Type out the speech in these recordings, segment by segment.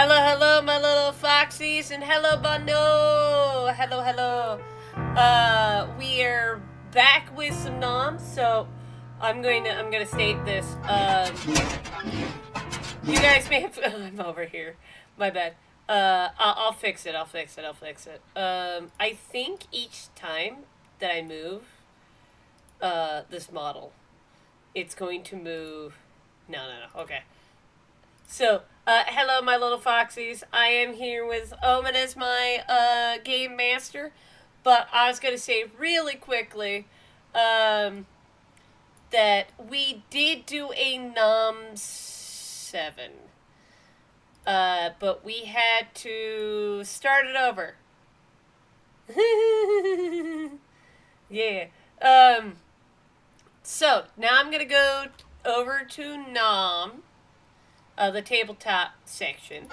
Hello, hello, my little foxies, and hello, Bundle. Hello, hello. We are back with some noms, so I'm gonna state this. You guys may have. I'm over here. My bad. I'll fix it. I'll fix it. I think each time that I move, this model, it's going to move. No. Okay. So, hello, my little foxies. I am here with Omen as my game master. But I was going to say really quickly that we did do a Nom 7. But we had to start it over. Yeah. So, now I'm going to go over to Nom. The tabletop section,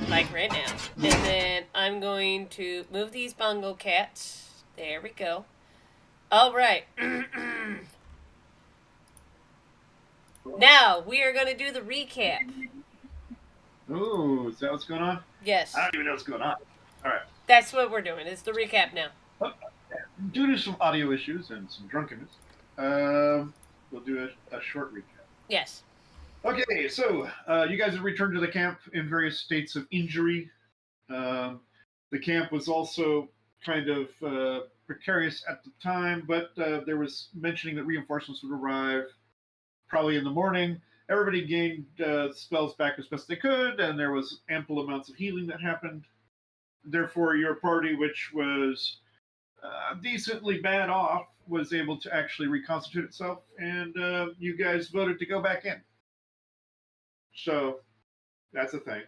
like right now. And then I'm going to move these bungo cats. There we go. All right. Now, we are going to do the recap. Ooh, is that what's going on? Yes. I don't even know what's going on. All right. That's what we're doing. It's the recap now. Due to some audio issues and some drunkenness, we'll do a short recap. Yes. Okay, so you guys have returned to the camp in various states of injury. The camp was also kind of precarious at the time, but there was mentioning that reinforcements would arrive probably in the morning. Everybody gained spells back as best they could, and there was ample amounts of healing that happened. Therefore, your party, which was decently bad off, was able to actually reconstitute itself, and you guys voted to go back in. So that's a thing.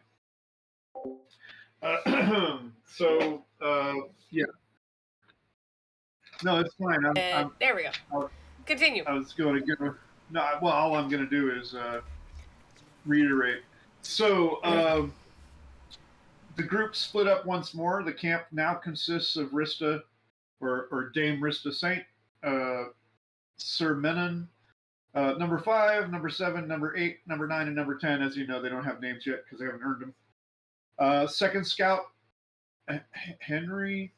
Yeah. No, it's fine. There we go. Continue. I was going to give well, all I'm going to do is reiterate. So the group split up once more. The camp now consists of Rista, or Dame Rista Saint, Sir Menon, number 5, number 7, number 8, number 9, and number 10. As you know, they don't have names yet because they haven't earned them. Second Scout, Henry.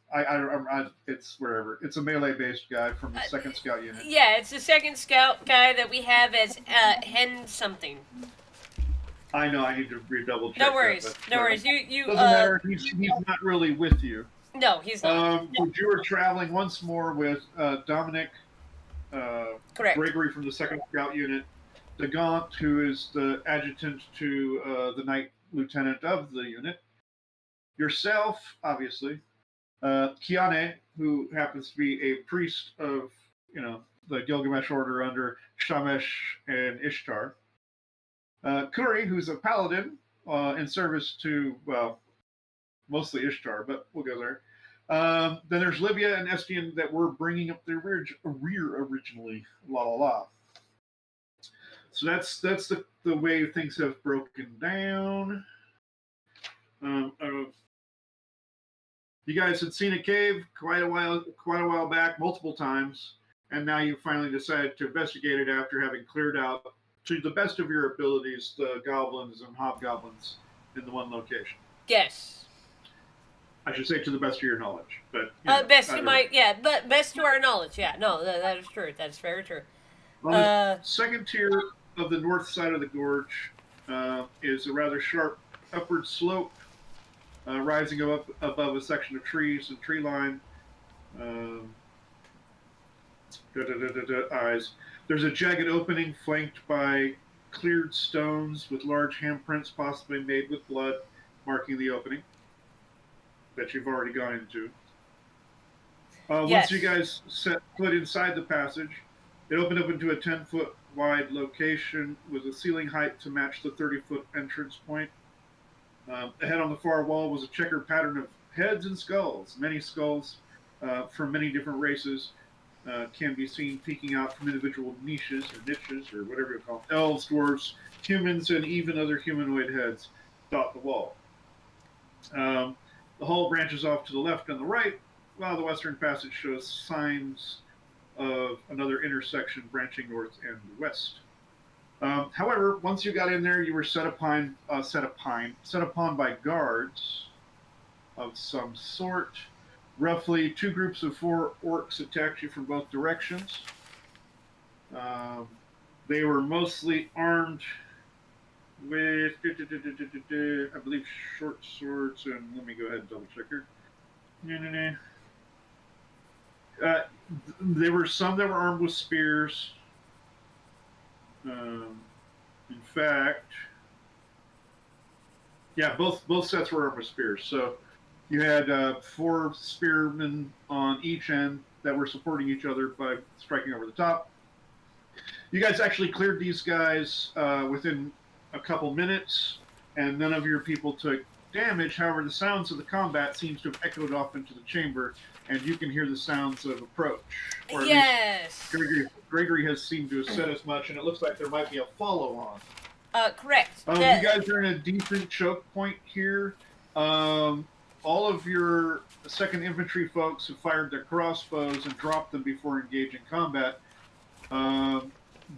It's wherever. It's a melee-based guy from the Second Scout unit. Yeah, it's the Second Scout guy that we have as Hen something. I know. I need to redouble check. No worries. No worries. You. Doesn't matter. He's not really with you. No, he's not. But you are traveling once more with Dominic. Correct. Gregory from the Second Scout unit, DeGaunt, who is the adjutant to the Knight Lieutenant of the unit, yourself, obviously, Kiane, who happens to be a priest of, the Gilgamesh Order under Shamash and Ishtar, Kuri, who's a paladin in service to, well, mostly Ishtar, but we'll go there. Then there's Livia and Estienne that were bringing up their rear originally. La. So that's the way things have broken down. You guys had seen a cave quite a while back, multiple times, and now you finally decided to investigate it after having cleared out, to the best of your abilities, the goblins and hobgoblins in the one location. Yes. I should say to the best of your knowledge, but best to our knowledge. Yeah, no, that is true. That is very true. On the second tier of the north side of the gorge is a rather sharp upward slope, rising up above a section of trees and tree line. Eyes. There's a jagged opening flanked by cleared stones with large handprints, possibly made with blood, marking the opening that you've already gone into. Yes. Once you guys set foot inside the passage, it opened up into a 10-foot wide location with a ceiling height to match the 30-foot entrance point. Ahead on the far wall was a checkered pattern of heads and skulls. Many skulls from many different races can be seen peeking out from individual niches or whatever you call them. Elves, dwarves, humans, and even other humanoid heads dot the wall. The hall branches off to the left and the right, while the western passage shows signs of another intersection branching north and west. However, once you got in there, you were set upon by guards of some sort. Roughly 2 groups of 4 orcs attacked you from both directions. They were mostly armed with, I believe, short swords. And let me go ahead and double check here. There were some that were armed with spears. In fact, yeah, both sets were armed with spears. So you had 4 spearmen on each end that were supporting each other by striking over the top. You guys actually cleared these guys within a couple minutes, and none of your people took damage. However, the sounds of the combat seems to have echoed off into the chamber, and you can hear the sounds of approach. Or yes. Gregory has seemed to have said as much, and it looks like there might be a follow-on. Correct. You guys are in a decent choke point here. All of your 2nd Infantry folks have fired their crossbows and dropped them before engaging combat.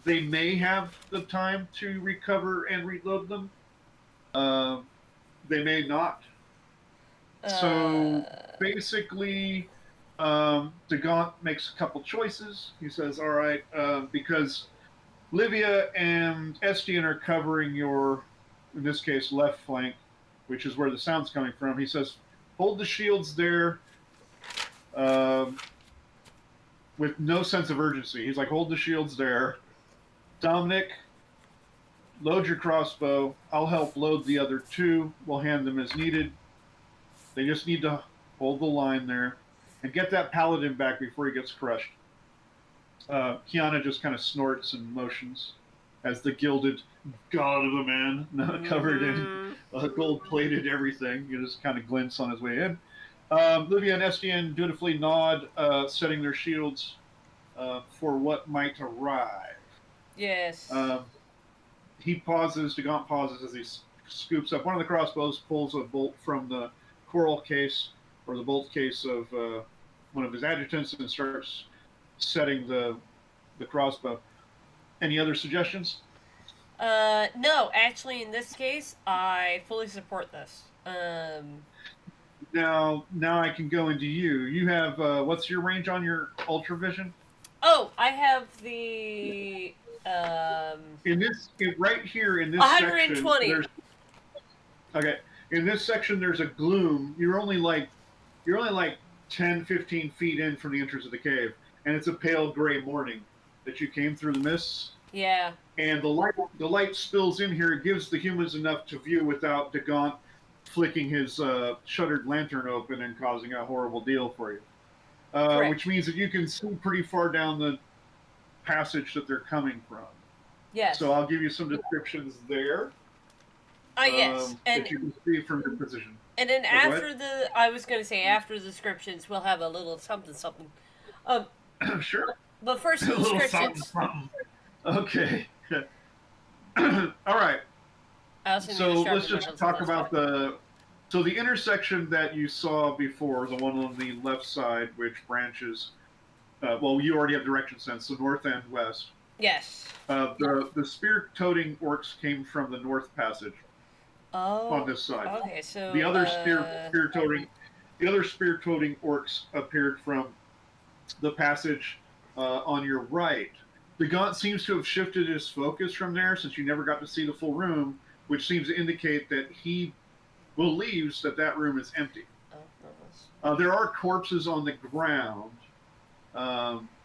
They may have the time to recover and reload them. They may not. So basically, DaBun makes a couple choices. He says, all right, because Livia and Estienne are covering your, in this case, left flank, which is where the sound's coming from. He says, hold the shields there with no sense of urgency. He's like, hold the shields there. Dominic, load your crossbow. I'll help load the other 2. We'll hand them as needed. They just need to hold the line there and get that paladin back before he gets crushed. Kiana just kind of snorts and motions as the gilded god of a man, covered in gold-plated everything. He just kind of glints on his way in. Livia and Estienne dutifully nod, setting their shields for what might arrive. Yes. He pauses, DaBun pauses as he scoops up one of the crossbows, pulls a bolt from the coral case, or the bolt case of one of his adjutants, and starts setting the crossbow. Any other suggestions? No, actually, in this case, I fully support this. Now I can go into you. You have, what's your range on your Ultra Vision? Oh, I have the, right here in this 120. section, okay, in this section there's a gloom. You're only like 10, 15 feet in from the entrance of the cave, and it's a pale gray morning that you came through the mists. Yeah. And the light spills in here. It gives the humans enough to view without DaBun flicking his shuttered lantern open and causing a horrible deal for you. Which means that you can see pretty far down the passage that they're coming from. Yes. So I'll give you some descriptions there. Yes. And that you can see from your position. And then after after the descriptions, we'll have a little something. Sure. But first, the descriptions. Something. Okay. All right. So let's just talk about the intersection that you saw before, the one on the left side, which branches. Well, you already have direction sense, so north and west. Yes. The spear-toting orcs came from the north passage. Oh. On this side. Okay, so the other spear-toting orcs appeared from the passage on your right. DaBun seems to have shifted his focus from there, since you never got to see the full room, which seems to indicate that he believes that room is empty. There are corpses on the ground.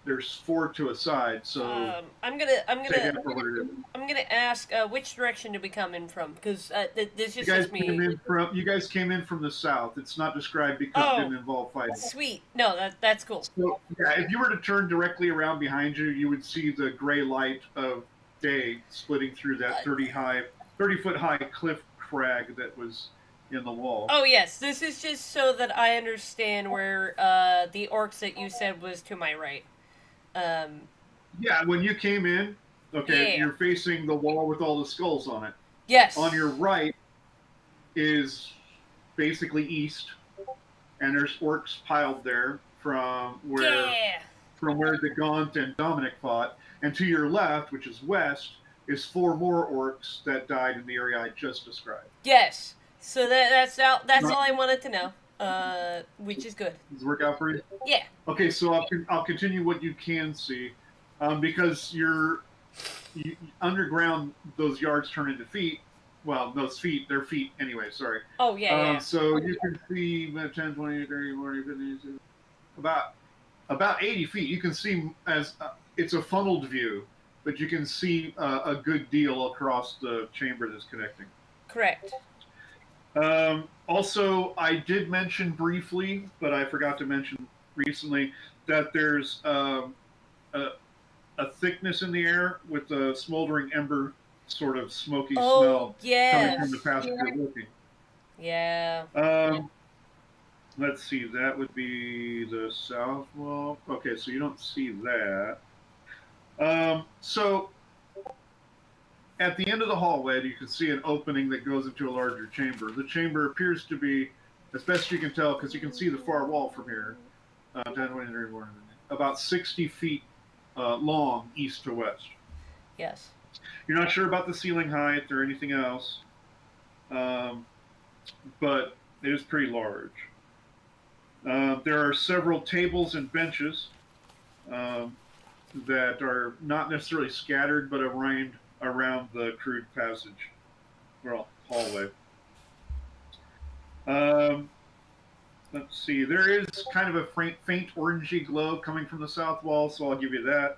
There's 4 to a side, so I'm gonna ask which direction did we come in from? Because this just says me. You guys came in from the south. It's not described because it didn't involve fighting. Sweet. No, that's cool. So yeah, if you were to turn directly around behind you, you would see the gray light of day splitting through that 30-foot high cliff crag that was in the wall. Oh yes, this is just so that I understand where the orcs that you said was to my right. Yeah, when you came in, you're facing the wall with all the skulls on it. Yes. On your right is basically east, and there's orcs piled there from where DaBun and Dominic fought. And to your left, which is west, is 4 more orcs that died in the area I just described. Yes. So that's all I wanted to know. Which is good. Does it work out for you? Yeah. Okay, so I'll continue what you can see, because underground, those yards turn into feet. Well, those feet, they're feet anyway, sorry. Oh, yeah. So you can see 10, 20, 30, 40, 50, about 80 feet. You can see as it's a funneled view, but you can see a good deal across the chamber that's connecting. Correct. Also, I did mention briefly, but I forgot to mention recently, that there's a thickness in the air with a smoldering ember sort of smoky smell coming from the path you're looking. Yeah. Let's see, that would be the south wall. Okay, so you don't see that. So at the end of the hallway, you can see an opening that goes into a larger chamber. The chamber appears to be, as best you can tell, because you can see the far wall from here, about 60 feet long, east to west. Yes. You're not sure about the ceiling height or anything else, but it is pretty large. There are several tables and benches that are not necessarily scattered, but around the crude passage, well, hallway. Let's see, there is kind of a faint orangey glow coming from the south wall, so I'll give you that.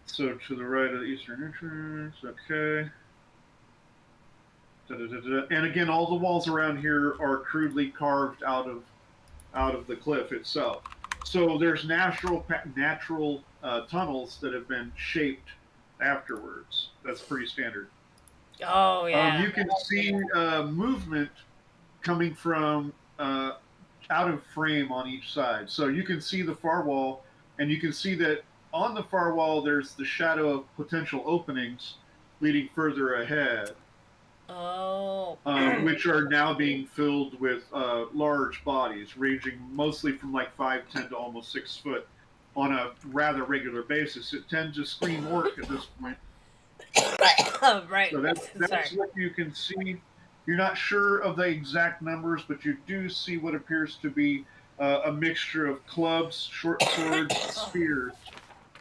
So to the right of the eastern entrance, okay. And again, all the walls around here are crudely carved out of the cliff itself. So there's natural tunnels that have been shaped afterwards. That's pretty standard. Oh, yeah. You can see movement coming from out of frame on each side. So you can see the far wall, and you can see that on the far wall there's the shadow of potential openings leading further ahead. Oh. Which are now being filled with large bodies, ranging mostly from like 5'10" to almost 6 foot on a rather regular basis. It tends to scream orc at this point. Right. So that's what you can see. You're not sure of the exact numbers, but you do see what appears to be a mixture of clubs, short swords, spears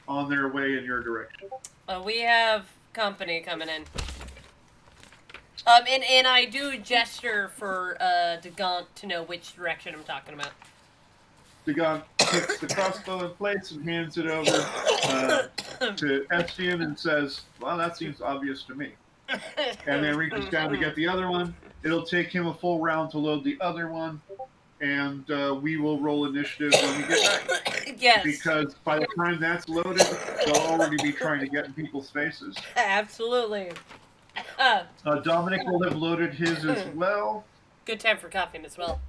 on their way in your direction. We have company coming in. And I do gesture for DaBun to know which direction I'm talking about. DaBun puts the crossbow in place and hands it over to Estienne and says, "Well, that seems obvious to me." And then reaches down to get the other one. It'll take him a full round to load the other one, and we will roll initiative when we get back. Yes. Because by the time that's loaded, they'll already be trying to get in people's faces. Absolutely. Dominic will have loaded his as well. Good time for coughing as well.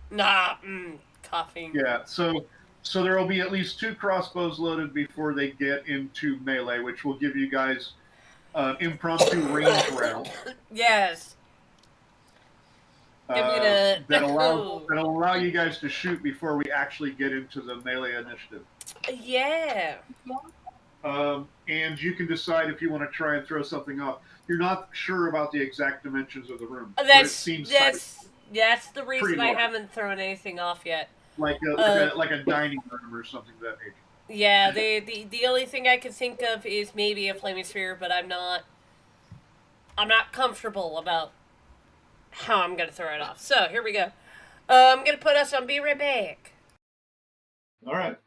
Coughing. Yeah, so there will be at least 2 crossbows loaded before they get into melee, which will give you guys an impromptu range round. Yes. That'll allow you guys to shoot before we actually get into the melee initiative. Yeah. And you can decide if you want to try and throw something off. You're not sure about the exact dimensions of the room. That's the reason I haven't thrown anything off yet. Like a dining room or something of that nature. Yeah, the only thing I can think of is maybe a flaming sphere, but I'm not comfortable about how I'm gonna throw it off. So here we go. I'm gonna put us on Be Right Back. All right.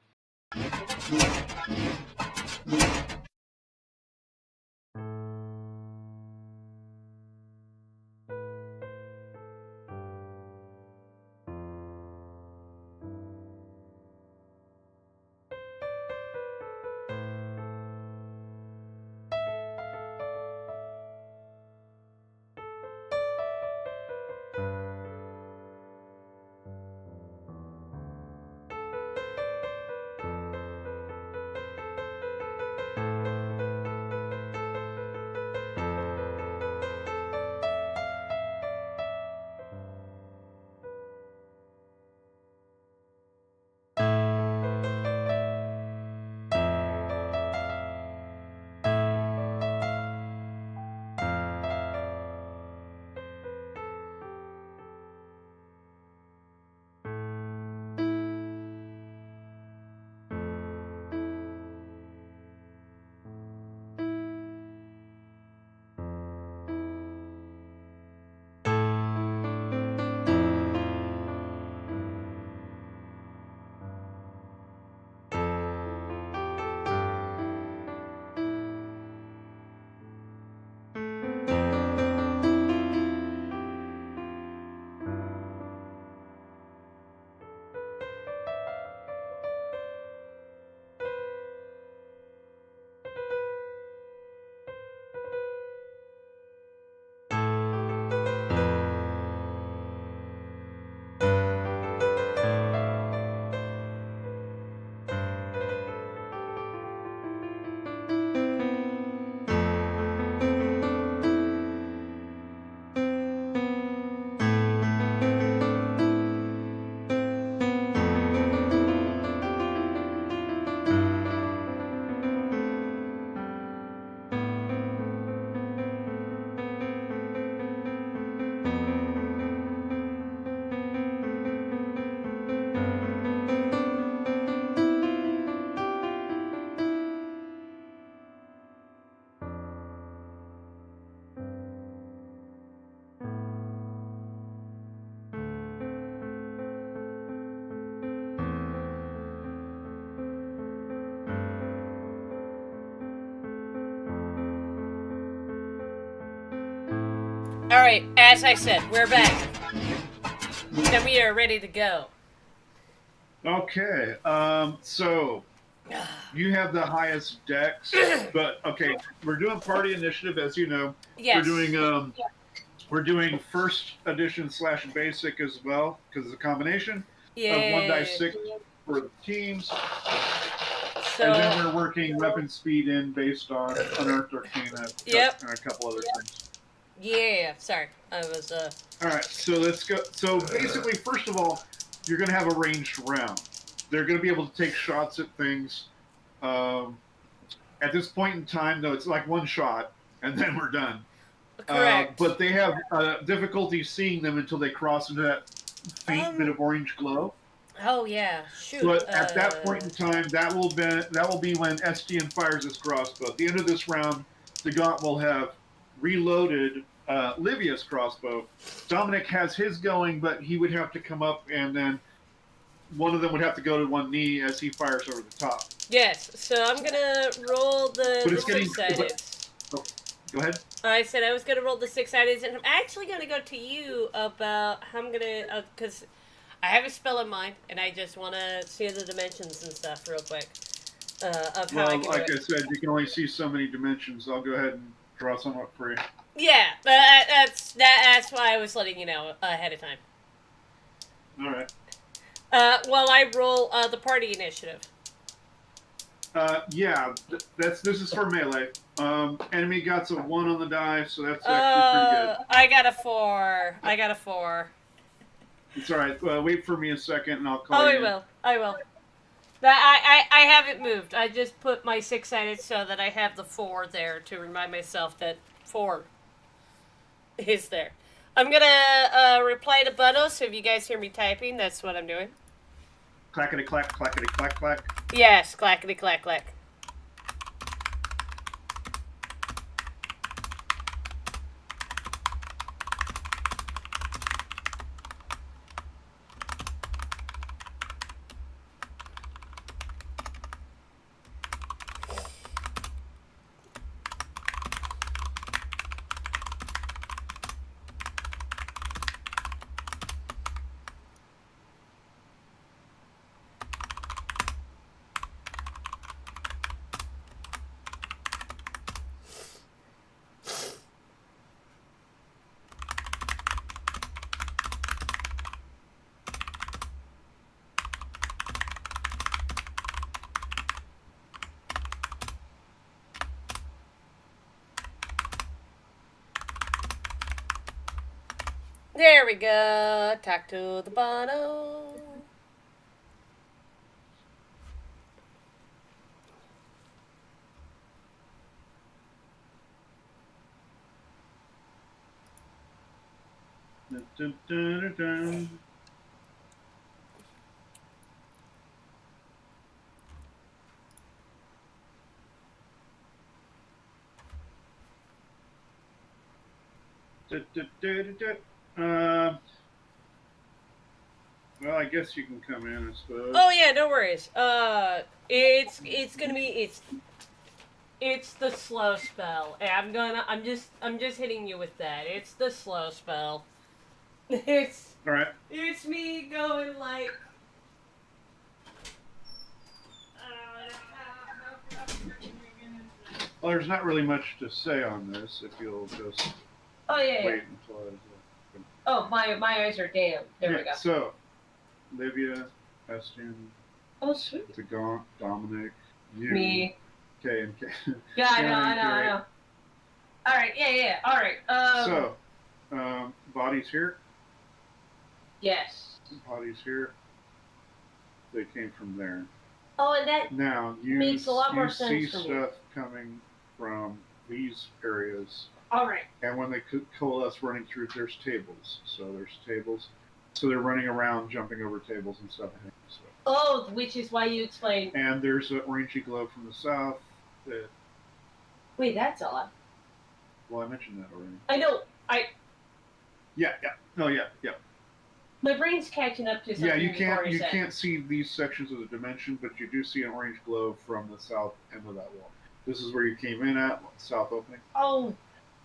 Alright, as I said, we're back. And we are ready to go. Okay, so you have the highest dex, but okay, we're doing party initiative, as you know. Yes. We're doing first edition / basic as well, because it's a combination of 1 dice 6 for the teams. So, and then we're working weapon speed in based on Unearthed Arcana and a couple other things. Yeah, sorry. I was, Alright, so let's go. So basically, first of all, you're going to have a ranged round. They're going to be able to take shots at things. At this point in time, though, it's like one shot, and then we're done. Correct. But they have difficulty seeing them until they cross into that faint bit of orange glow. Oh yeah, shoot. But at that point in time, that will be when STN fires his crossbow. At the end of this round, the Gaunt will have reloaded Livia's crossbow. Dominic has his going, but he would have to come up, and then one of them would have to go to one knee as he fires over the top. Yes, so I'm gonna roll the 6-sided. Oh, go ahead. I said I was gonna roll the 6-sided, and I'm actually gonna go to you about how I'm gonna, because I have a spell in mind, and I just want to see the dimensions and stuff real quick of how I can like do it. I said, you can only see so many dimensions. I'll go ahead and draw some up for you. Yeah, but that's why I was letting you know ahead of time. All right. While I roll the party initiative. Yeah, this is for melee. Enemy got a 1 on the die, so that's actually pretty good. I got a 4. It's all right. Wait for me a second, and I'll call you. I will. I haven't moved. I just put my 6-sided so that I have the 4 there to remind myself that 4 is there. I'm gonna reply to Buno, so if you guys hear me typing, that's what I'm doing. Clackety clack, clackety clack clack. Yes, clackety clack clack. There we go. Talk to the Bono. Dun, dun, dun, dun. Well, I guess you can come in, I suppose. Oh yeah, no worries. It's gonna be it's the slow spell. I'm just hitting you with that. It's the slow spell. It's all right. It's me going like. Well, there's not really much to say on this. If you'll just wait until I. Oh, my eyes are damp. There we go. So, Livia, Estian, sweet. the Gaunt, Dominic, you, me, K and K. Yeah, I know. All right, yeah. All right. Bodies here. Yes. Bodies here. They came from there. Oh, and that now makes a lot more sense see for me. stuff coming from these areas. All right. And when they coalesce running through, there's tables. So there's tables. So they're running around, jumping over tables and stuff. Oh, which is why you explained. And there's an orangey glow from the south. Wait, that's odd. Well, I mentioned that already. I know. Yeah. Oh, yeah. My brain's catching up to something. Yeah, you can't see these sections of the dimension, but you do see an orange glow from the south end of that wall. This is where you came in at, south opening. Oh,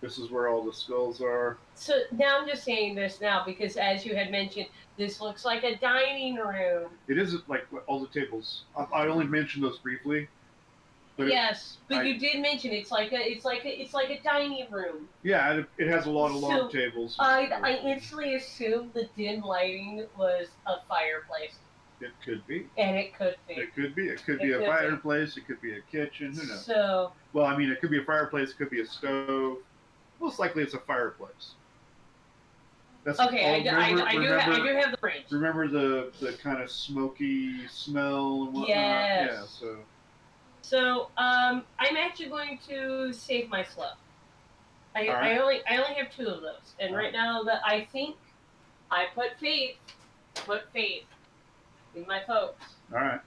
This is where all the skulls are. So now I'm just saying this now because, as you had mentioned, this looks like a dining room. It isn't like all the tables. I only mentioned those briefly. But yes, but you did mention it's like a dining room. Yeah, it has a lot of long tables. I instantly assumed the dim lighting was a fireplace. It could be. And it could be. It could be. It could be a fireplace. It could be a kitchen. Who knows? So. Well, I mean, it could be a fireplace. It could be a stove. Most likely, it's a fireplace. That's okay. I do have the range. Remember the kind of smoky smell and whatnot. Yes. Yeah. So I'm actually going to save my slot. I only have 2 of those, and right now that I think I put faith in my folks. All right.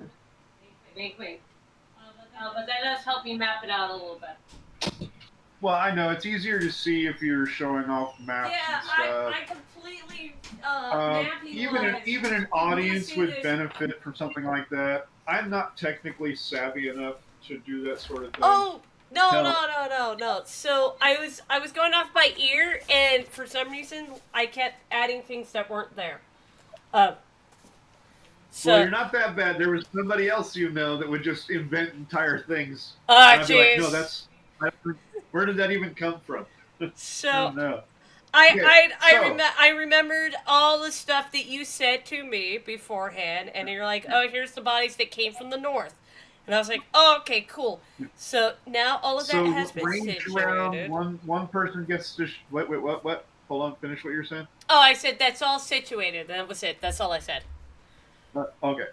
Wink. But that does help me map it out a little bit. Well, I know it's easier to see if you're showing off maps and stuff. Yeah, I completely mapping even an audience would benefit from something like that. I'm not technically savvy enough to do that sort of thing. Oh no! So I was going off by ear, and for some reason I kept adding things that weren't there. So, well, you're not that bad. There was somebody else that would just invent entire things. Jeez. Like, no, where did that even come from? So no. I remembered all the stuff that you said to me beforehand, and you're like, "Oh, here's the bodies that came from the north," and I was like, "Oh, okay, cool." So now all of that has been situated. One person gets to what? Hold on, finish what you're saying. Oh, I said that's all situated. That was it. That's all I said. Okay.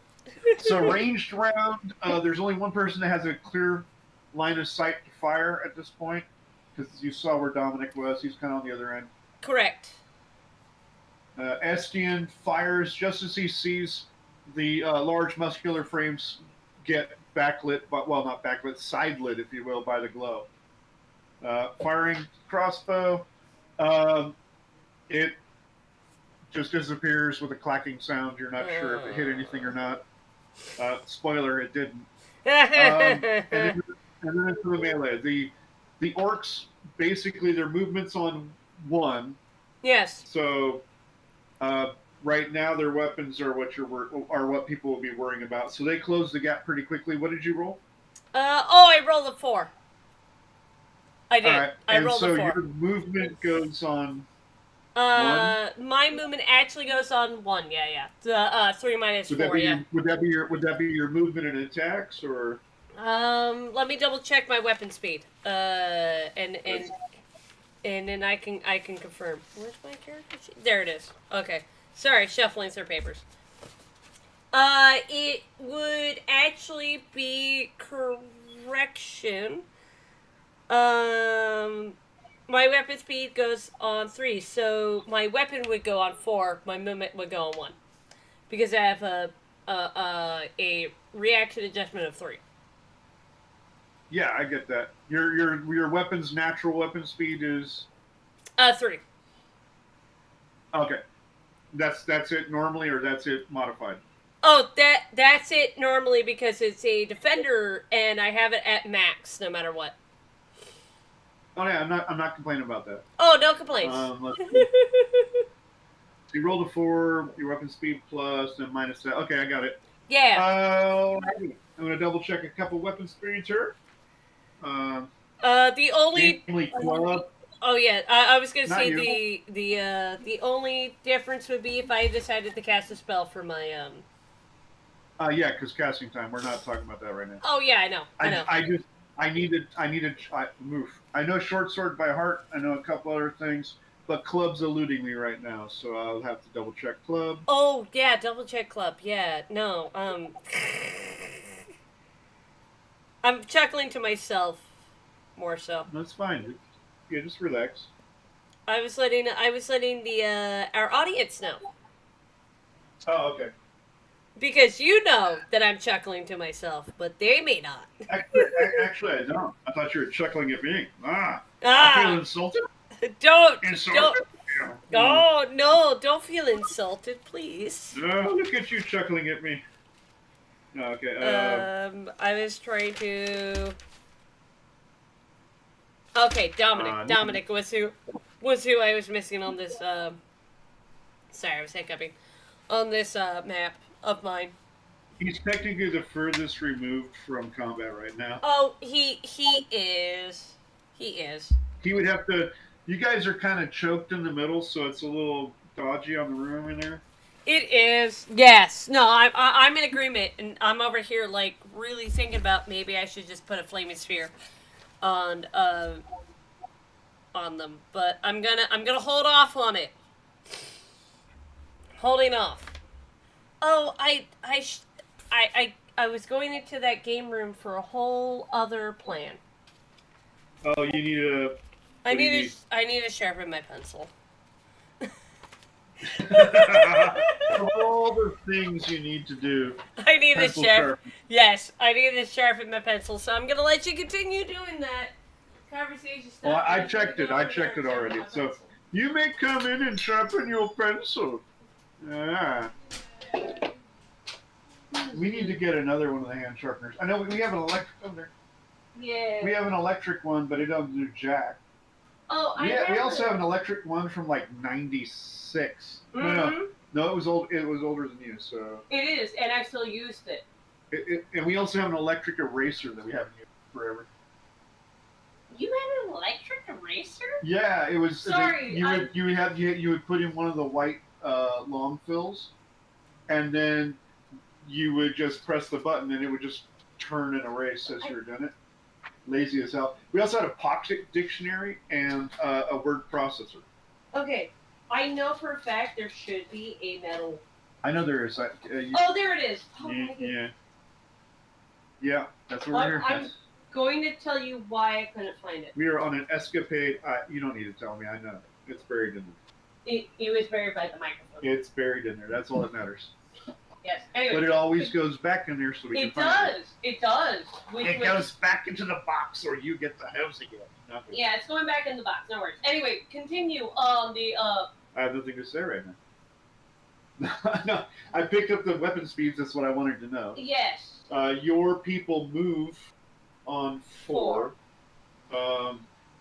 So ranged round, there's only one person that has a clear line of sight to fire at this point, because you saw where Dominic was. He's kind of on the other end. Correct. Estienne fires just as he sees the large muscular frames get backlit, well, not backlit, side-lit, if you will, by the glow. Firing crossbow, it just disappears with a clacking sound. You're not sure if it hit anything or not. Spoiler, it didn't. And then into the melee. The orcs, basically, their movement's on 1. Yes. So, right now, their weapons are what people will be worrying about. So they close the gap pretty quickly. What did you roll? I rolled a 4. I did. Right. I rolled a 4. So your movement goes on. 1? My movement actually goes on 1. Yeah. 3 minus 4. Yeah. Would that be your movement and attacks, or? Let me double check my weapon speed. And then I can confirm. Where's my character sheet? There it is. Okay. Sorry, shuffling through papers. It would actually be correction. My weapon speed goes on 3, so my weapon would go on 4. My movement would go on 1, because I have a reaction adjustment of 3. Yeah, I get that. Your weapon's natural weapon speed is 3. Okay. That's it normally, or that's it modified? Oh, that's it normally because it's a defender and I have it at max no matter what. Oh yeah, I'm not complaining about that. Oh, no complaints. Let's see. So you rolled a 4, your weapon speed plus and minus that. Okay, I got it. Yeah. I'm gonna double check a couple weapon speeds here. The only club. Oh yeah, I was gonna say the only difference would be if I decided to cast a spell for my Yeah, because casting time. We're not talking about that right now. Oh yeah, I know. I needed move. I know short sword by heart. I know a couple other things, but club's eluding me right now, so I'll have to double check club. Oh yeah, double check club. Yeah, no. I'm chuckling to myself, more so. That's fine. Yeah, just relax. I was letting the our audience know. Oh, okay. Because you know that I'm chuckling to myself, but they may not. Actually, I don't. I thought you were chuckling at me. I feel insulted. Don't. Insulted? Oh, no, don't feel insulted, please. Look at you chuckling at me. Okay. I was trying to... Okay, Dominic was who I was missing on this. Sorry, I was hiccuping on this map of mine. He's technically the furthest removed from combat right now. Oh, he is. He is. He would have to. You guys are kind of choked in the middle, so it's a little dodgy on the room in there. It is. Yes. No, I'm in agreement, and I'm over here like really thinking about maybe I should just put a flaming sphere on them, but I'm gonna hold off on it. Holding off. Oh, I was going into that game room for a whole other plan. Oh, you need a. I need to sharpen my pencil. Of all the things you need to do, I need to sharpen. Yes, I need to sharpen my pencil. So I'm gonna let you continue doing that conversation stuff. Well, I checked it. I checked it already. So you may come in and sharpen your pencil. Ah. We need to get another one of the hand sharpeners. I know we have an electric one there. Yeah. We have an electric one, but it doesn't do jack. Oh, we also have an electric one from like '96. Mm-hmm. No, it was old. It was older than you, so. It is, and I still used it. And we also have an electric eraser that we haven't used forever. You had an electric eraser? Yeah, it was. Sorry, you would put in one of the white long fills, and then you would just press the button, and it would just turn and erase as you were doing it. Lazy as hell. We also had a pocket dictionary and a word processor. Okay, I know for a fact there should be a metal. I know there is. Oh, there it is. Oh, yeah, that's what we're here. I'm going to tell you why I couldn't find it. We are on an escapade. You don't need to tell me. I know. It's buried in there. It was buried by the microphone. It's buried in there. That's all that matters. Yes. Anyway, but it always goes back in there so we can find it. It does. It goes back into the box or you get the house again. Nothing. Yeah, it's going back in the box. No worries. Anyway, continue on the... I have nothing to say right now. No, I picked up the weapon speeds. That's what I wanted to know. Yes. Your people move on 4.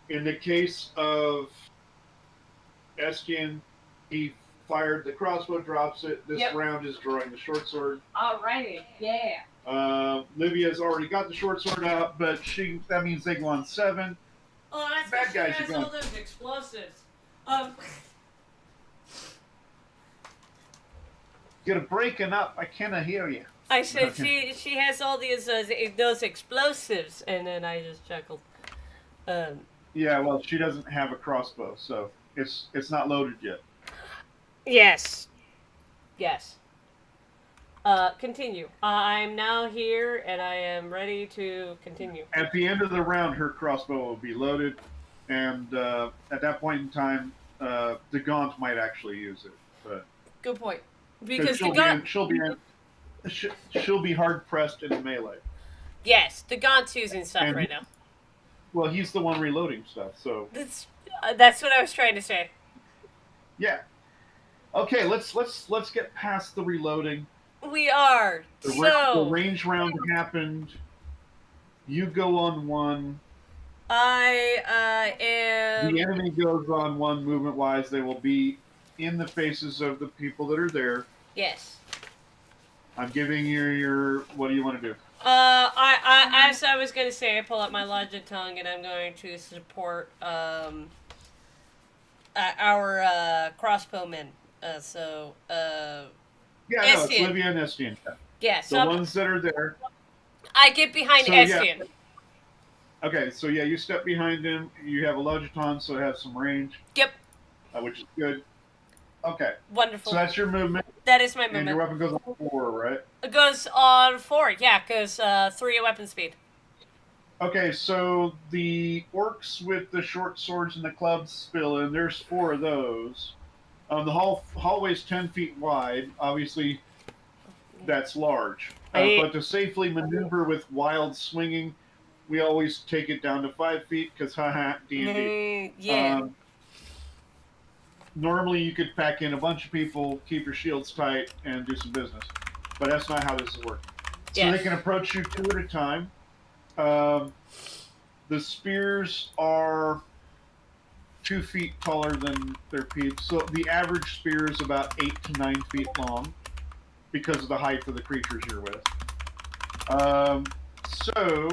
In the case of Estienne, he fired the crossbow, drops it. This round is drawing the short sword. Alrighty, yeah. Livia's already got the short sword out, but that means they go on 7. Oh, that's bad guys are going. All those explosives. You're breaking up. I cannot hear you. I said she has all those explosives, and then I just chuckled. Yeah, well, she doesn't have a crossbow, so it's not loaded yet. Yes. Yes. Continue. I'm now here, and I am ready to continue. At the end of the round, her crossbow will be loaded, and at that point in time, the Gaunt might actually use it. But good point. Because she'll be hard pressed in melee. Yes, the Gaunt's using stuff right now. Well, he's the one reloading stuff, so that's what I was trying to say. Yeah. Okay, let's get past the reloading. We are. The range round happened. You go on 1. I am. The enemy goes on 1 movement wise. They will be in the faces of the people that are there. Yes. I'm giving you your. What do you want to do? As I was going to say, I pull out my Logic Tongue and I'm going to support our crossbowmen. Yeah, no, it's Livia and Estienne. Yeah, so the ones that are there. I get behind Estienne. Yeah. Okay, so yeah, you step behind him. You have a Logiton, so it has some range. Yep. Which is good. Okay. Wonderful. So that's your movement. That is my movement. And your weapon goes on 4, right? It goes on 4, yeah, because 3 at weapon speed. Okay, so the orcs with the short swords and the clubs spill in. There's 4 of those. The hallway's 10 feet wide. Obviously, that's large. But to safely maneuver with wild swinging, we always take it down to 5 feet because haha, D&D. Yeah. Normally, you could pack in a bunch of people, keep your shields tight, and do some business. But that's not how this is working. So they can approach you 2 at a time. The spears are 2 feet taller than their peeps, so the average spear is about 8 to 9 feet long because of the height of the creatures you're with. So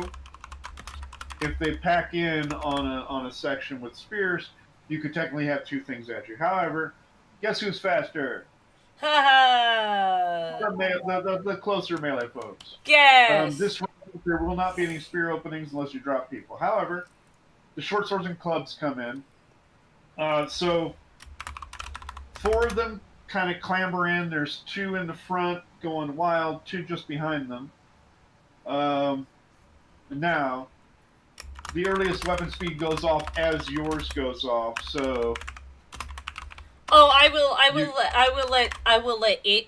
if they pack in on a section with spears, you could technically have 2 things at you. However, guess who's faster? Haha. The closer melee folks. Yes. This round, there will not be any spear openings unless you drop people. However, the short swords and clubs come in. So 4 of them kind of clamber in. There's 2 in the front going wild, 2 just behind them. Now, the earliest weapon speed goes off as yours goes off. So. Oh, I will let it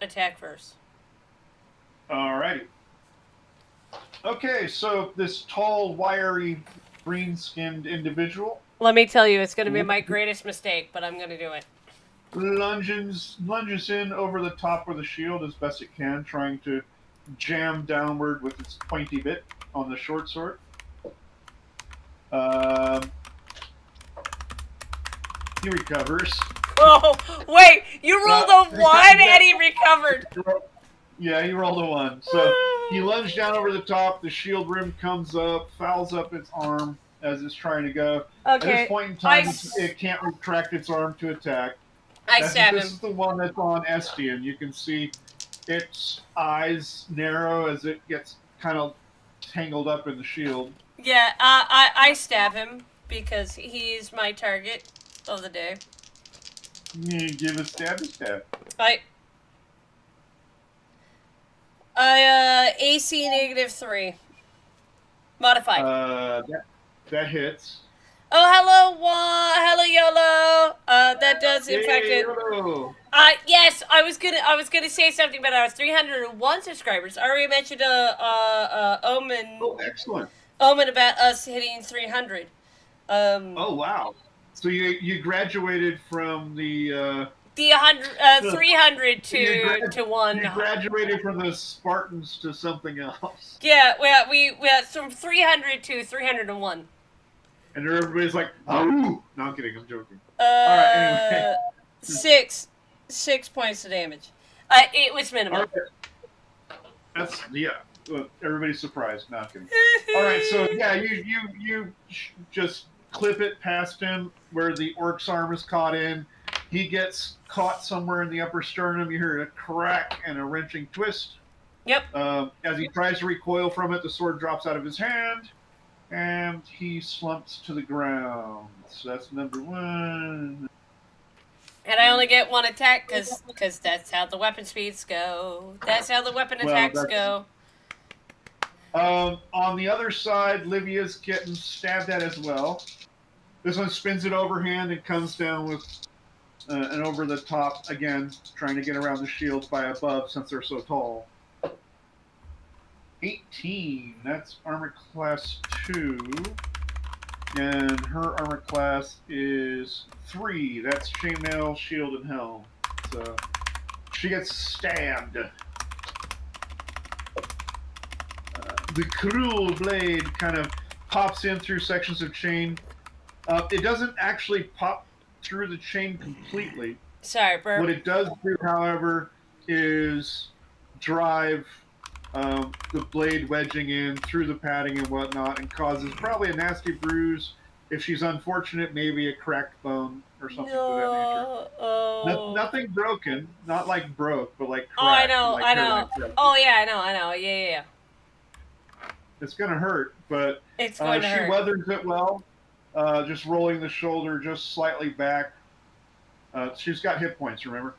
attack first. Alrighty. Okay, so this tall, wiry, green-skinned individual. Let me tell you, it's going to be my greatest mistake, but I'm going to do it. Lunges in over the top of the shield as best it can, trying to jam downward with its pointy bit on the short sword. He recovers. Oh, wait! You rolled a 1 and he recovered! Yeah, he rolled a 1. So he lunged down over the top, the shield rim comes up, fouls up its arm as it's trying to go. Okay. At this point in time, it can't retract its arm to attack. I stab him. This is the one that's on Estian. You can see its eyes narrow as it gets kind of tangled up in the shield. Yeah, I stab him because he's my target of the day. You give a stab. AC -3. Modified. That hits. Oh, hello, hello, YOLO. That does in fact it. Yes, I was gonna say something about our 301 subscribers. I already mentioned Omen. Oh, excellent. Omen about us hitting 300. Oh wow! So you graduated from the 300 to 1. You graduated from the Spartans to something else. Yeah, we from 300 to 301. And everybody's like, "Oh!" No, I'm kidding. I'm joking. All right, anyway. 6 points of damage. It was minimal. Right. That's everybody's surprised. Not kidding. All right, so yeah, you just clip it past him where the orc's arm is caught in. He gets caught somewhere in the upper sternum. You hear a crack and a wrenching twist. Yep. As he tries to recoil from it, the sword drops out of his hand, and he slumps to the ground. So that's number 1. And I only get 1 attack because that's how the weapon speeds go. That's how the weapon attacks go. On the other side, Livia's getting stabbed at as well. This one spins it overhand and comes down with an over the top, again, trying to get around the shields by above since they're so tall. 18, that's armor class 2. And her armor class is 3. That's chainmail, shield, and helm. So she gets stabbed. The cruel blade kind of pops in through sections of chain. It doesn't actually pop through the chain completely. Sorry, bro. What it does do, however, is drive the blade wedging in through the padding and whatnot, and causes probably a nasty bruise. If she's unfortunate, maybe a cracked bone or something of that nature. Oh. Nothing broken, not like broke, but like cracked. Oh, I know, like I know. Oh, yeah, I know. Yeah. It's gonna hurt, but it's going to hurt. She weathers it well. Just rolling the shoulder just slightly back. She's got hit points, remember?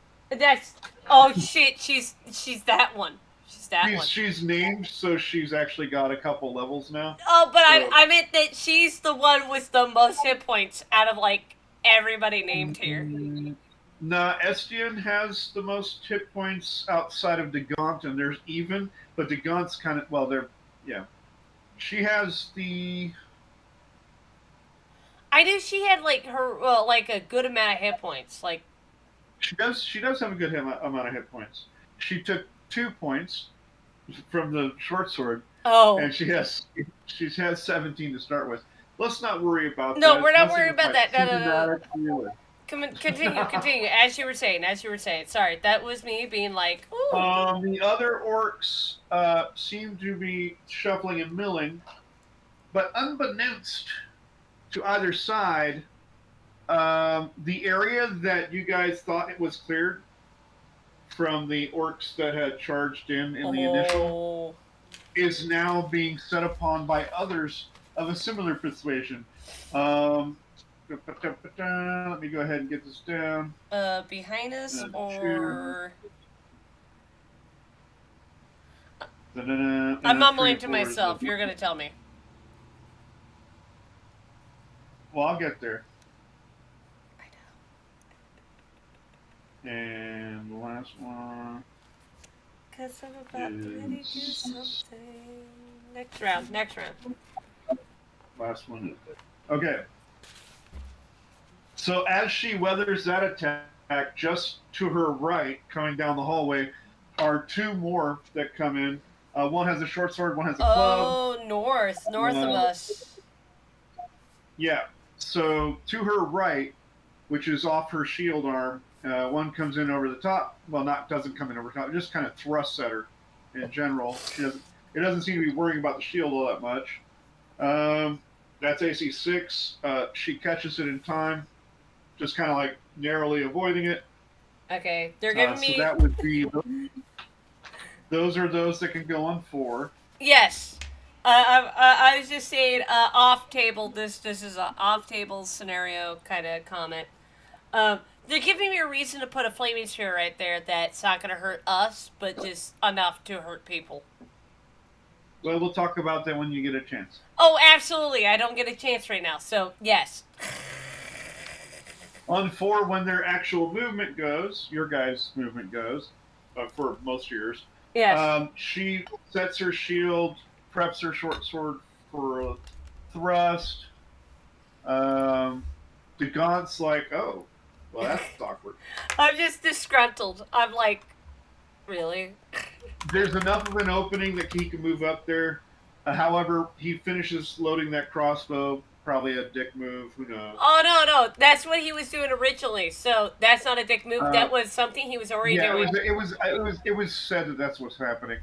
Oh shit, she's that one. She's named, so she's actually got a couple levels now. Oh, but so. I meant that she's the one with the most hit points out of like everybody named here. Nah, Estian has the most hit points outside of DaGaunt, and there's even, but DaGaunt's kind of She has the. I knew she had like her like a good amount of hit points. Like she does have a good amount of hit points. She took 2 points from the short sword, Oh. And she has 17 to start with. Let's not worry about that. No, we're not It's worried nothing about that. No. cinematic feeling. Continue. As you were saying. Sorry, that was me being like, ooh. The other orcs seem to be shuffling and milling, but unbeknownst to either side, the area that you guys thought it was cleared from the orcs that had charged in the initial is now being set upon by others of a similar persuasion. Let me go ahead and get this down. Behind us or... I'm mumbling to myself. You're going to tell me. Well, I'll get there. And the last one. Because I'm about to do something. Next round. Last one. Okay. So as she weathers that attack, just to her right, coming down the hallway, are two more that come in. One has a short sword, one has a club. Oh, north of us. Yeah. So to her right, which is off her shield arm, one comes in over the top. Well, doesn't come in over the top. It just kind of thrusts at her in general. It doesn't seem to be worrying about the shield all that much. That's AC 6. She catches it in time, just kind of like narrowly avoiding it. Okay, they're giving me... So that would be... Those are those that can go on 4. Yes. I was just saying, off-table, this is an off-table scenario kind of comment. They're giving me a reason to put a flaming sphere right there that's not going to hurt us, but just enough to hurt people. Well, we'll talk about that when you get a chance. Oh, absolutely. I don't get a chance right now, so yes. On 4, when their actual movement goes, your guys' movement goes, for most of yours, yes. She sets her shield, preps her short sword for a thrust. The Gaunt's like, oh, well, that's awkward. I'm just disgruntled. I'm like, really? There's enough of an opening that he can move up there. However, he finishes loading that crossbow. Probably a dick move. Who knows? Oh, no. That's what he was doing originally. So that's not a dick move. That was something he was already doing. It was said that that's what's happening.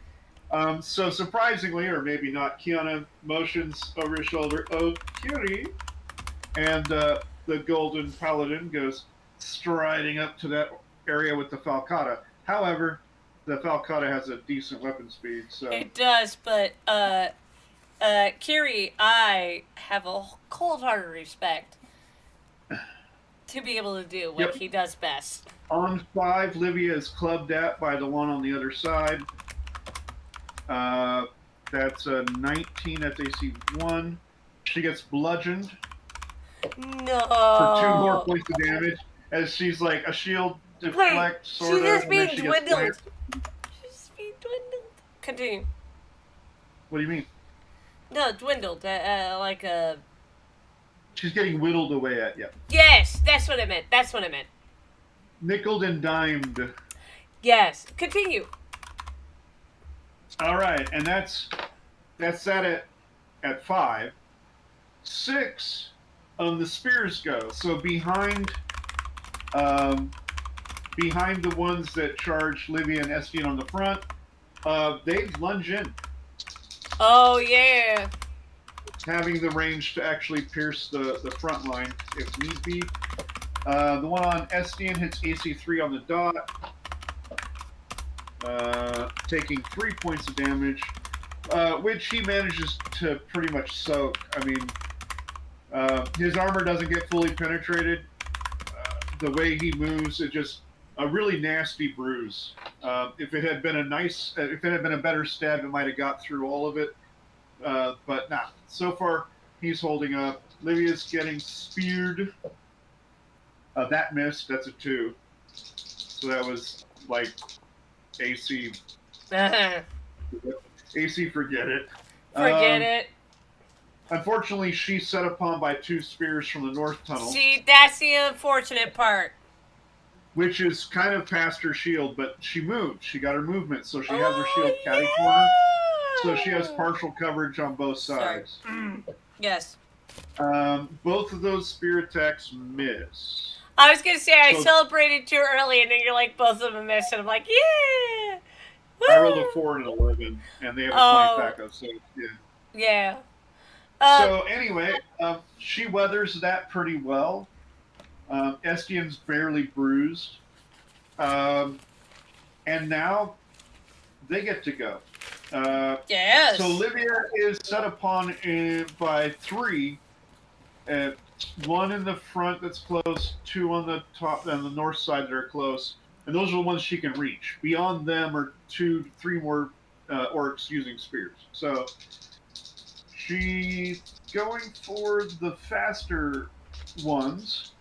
So surprisingly, or maybe not, Kiana motions over his shoulder, "Oh, Kiri," and the Golden Paladin goes striding up to that area with the Falcata. However, the Falcata has a decent weapon speed, so... It does, but, Kiri, I have a cold-hearted respect to be able to do what he does best. On 5, Livia is clubbed at by the one on the other side. That's a 19 at AC 1. She gets bludgeoned. No. For 2 more points of damage, as she's like a shield deflect, sort of. She's just being dwindled. She's being dwindled. Continue. What do you mean? No, dwindled. Like a... She's getting whittled away at you. Yes, that's what I meant. Nickeled and dimed. Yes. Continue. All right, and that's set at 5. 6, the spears go. So behind the ones that charge Livia and Estienne on the front, they lunge in. Oh, yeah. Having the range to actually pierce the front line if need be. The one on Estienne hits AC 3 on the dot, taking 3 points of damage, which he manages to pretty much soak. I mean, his armor doesn't get fully penetrated. The way he moves, it just a really nasty bruise. If it had been a better stab, it might have got through all of it. But nah. So far, he's holding up. Livia's getting speared. That missed. That's a 2. So that was like AC. AC, forget it. Forget it. Unfortunately, she's set upon by 2 spears from the north tunnel. See, that's the unfortunate part. Which is kind of past her shield, but she moved. She got her movement, so she has her shield catty corner. So she has partial coverage on both sides. Yes. Both of those spear attacks miss. I was gonna say I celebrated too early, and then you're like both of them missed, and I'm like, yeah. Woo! I rolled a 4 and an 11, and they have a 20 backup, so yeah. Yeah. So anyway, she weathers that pretty well. Estien's barely bruised. And now they get to go. Yes. So Livia is set upon by 3. One in the front that's close, 2 on the top and the north side that are close. And those are the ones she can reach. Beyond them are 2, 3 more orcs using spears. So she's going for the faster ones.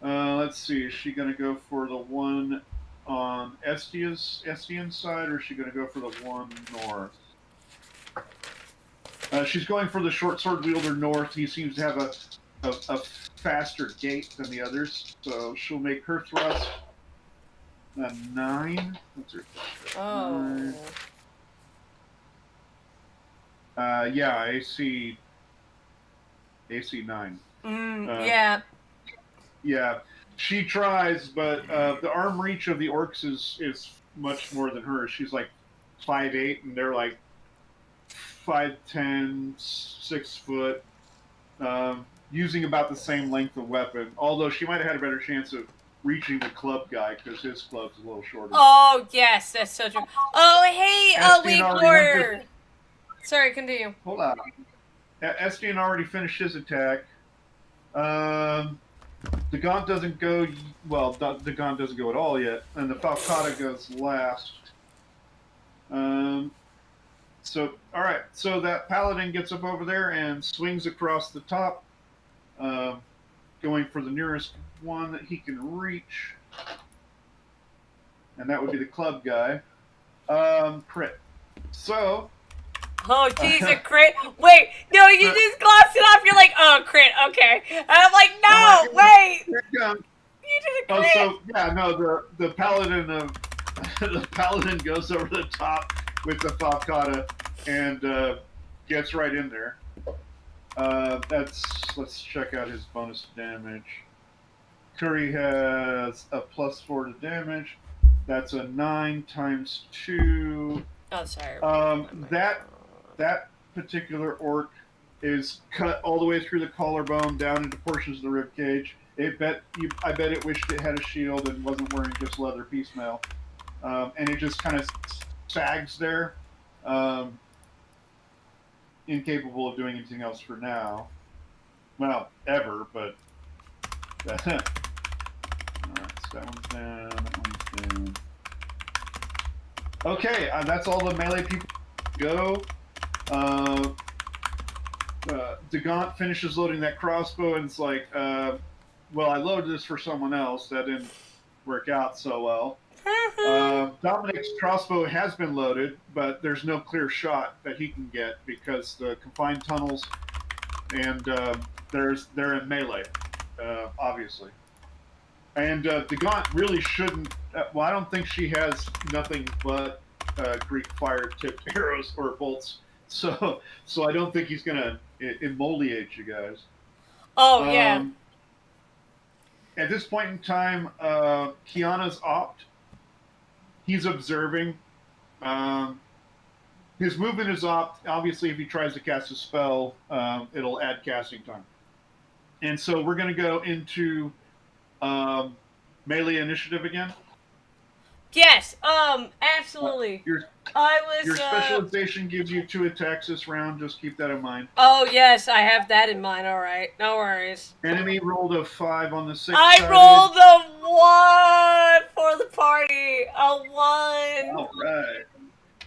Let's see, is she going to go for the one on Estien's side, or is she going to go for the one north? She's going for the short sword wielder north. He seems to have a faster gait than the others, so she'll make her thrust a 9. What's her? Oh. 9. Yeah, AC 9. Yeah. Yeah, she tries, but the arm reach of the orcs is much more than hers. She's like 5'8", and they're like 5'10", 6 foot, using about the same length of weapon. Although she might have had a better chance of reaching the club guy because his club's a little shorter. Oh yes, that's so true. Oh hey, Weak Warrior. Sorry, continue. Hold on. Estien already finished his attack. The Gaunt doesn't go, well, the Gaunt doesn't go at all yet, and the Falcata goes last. So, alright, so that Paladin gets up over there and swings across the top, going for the nearest one that he can reach. And that would be the club guy. Crit. So... Oh, geez, a crit. Wait, no, you just glossed it off. You're like, oh, crit, okay. And I'm like, no, wait. You did a crit. Oh, so, yeah, no, the Paladin of... the Paladin goes over the top with the Falcata and gets right in there. Let's check out his bonus damage. Curry has a +4 to damage. That's a 9 times 2. Oh, sorry. That particular orc is cut all the way through the collarbone down into portions of the rib cage. I bet it wished it had a shield and wasn't wearing just leather piecemeal. And it just kind of sags there, incapable of doing anything else for now. Well, ever, but... Alright, so that one's down, that one's down. Okay, that's all the melee people go. DaGaunt finishes loading that crossbow and it's like, well, I loaded this for someone else. That didn't work out so well. Dominic's crossbow has been loaded, but there's no clear shot that he can get because the confined tunnels and they're in melee, obviously. And DaGaunt really shouldn't... well, I don't think she has nothing but Greek fire-tipped arrows or bolts. So I don't think he's going to immoliate you guys. Oh, yeah. At this point in time, Kiana's opt. He's observing. His movement is opt. Obviously, if he tries to cast a spell, it'll add casting time. And so we're going to go into melee initiative again. Yes, absolutely. Your specialization gives you 2 attacks this round. Just keep that in mind. Oh, yes, I have that in mind. All right, no worries. Enemy rolled a 5 on the 6 I rolled a 1 for the party. A 1. All right.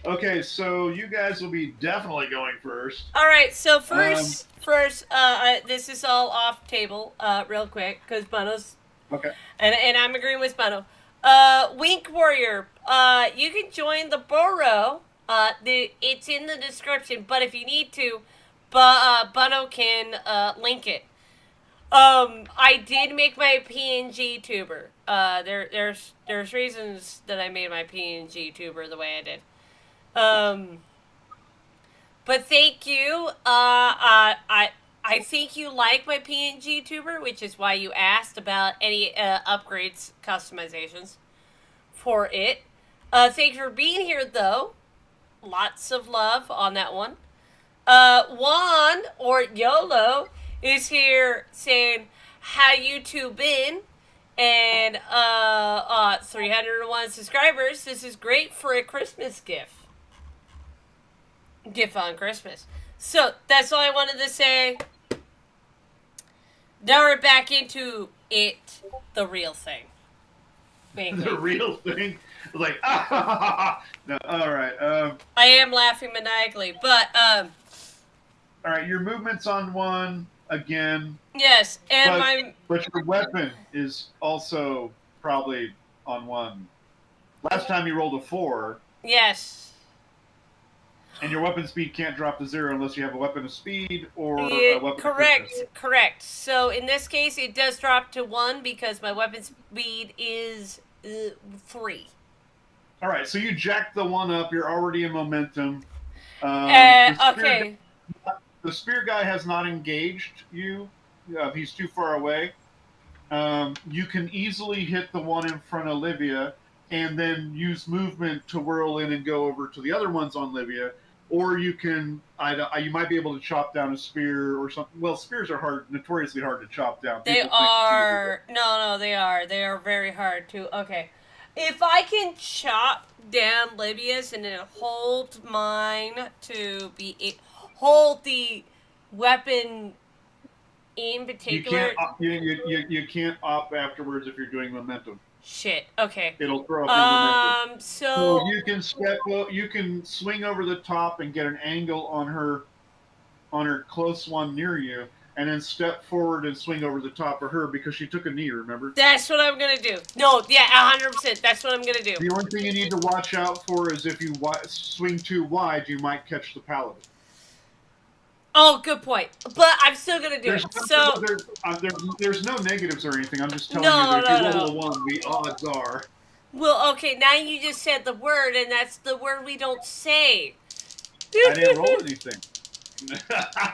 Okay, so you guys will be definitely going first. All right, so first, this is all off table, real quick, because Bono's... Okay. And I'm agreeing with Bono. Wink Warrior, you can join the Burrow. It's in the description, but if you need to, Bono can link it. I did make my PNG tuber. There's reasons that I made my PNG tuber the way I did. But thank you. I think you like my PNG tuber, which is why you asked about any upgrades, customizations for it. Thank you for being here, though. Lots of love on that one. Juan, or YOLO, is here saying, how you two been? And 301 subscribers. This is great for a Christmas gift. Gift on Christmas. So, that's all I wanted to say. Now we're back into it, the real thing. The real thing? Like, ah, no, all right. I am laughing maniacally, but, all right, your movement's on 1 again. yes, and but your weapon is also probably on 1. Last time you rolled a 4. yes. And your weapon speed can't drop to 0 unless you have a weapon of speed or a weapon correct, of quickness. correct. So in this case, it does drop to 1 because my weapon speed is 3. All right, so you jack the 1 up. You're already in momentum. Okay. The spear guy has not engaged you. He's too far away. You can easily hit the one in front of Livia and then use movement to whirl in and go over to the other ones on Livia. Or you can, you might be able to chop down a spear or something. Well, spears are notoriously hard to chop down. They are. No, they are. They are very hard to. Okay. If I can chop down Livia's and then hold mine to be. Hold the weapon in particular. You can't op afterwards if you're doing momentum. Shit. Okay. It'll throw up your momentum. So you can swing over the top and get an angle on her close one near you, and then step forward and swing over the top of her because she took a knee. Remember? That's what I'm gonna do. No, yeah, 100%. That's what I'm gonna do. The only thing you need to watch out for is if you swing too wide, you might catch the paladin. Oh, good point. But I'm still gonna do it. So there's no negatives or anything. I'm just telling you that if you roll a 1, the odds are. Well, okay, now you just said the word, and that's the word we don't say. I didn't roll anything.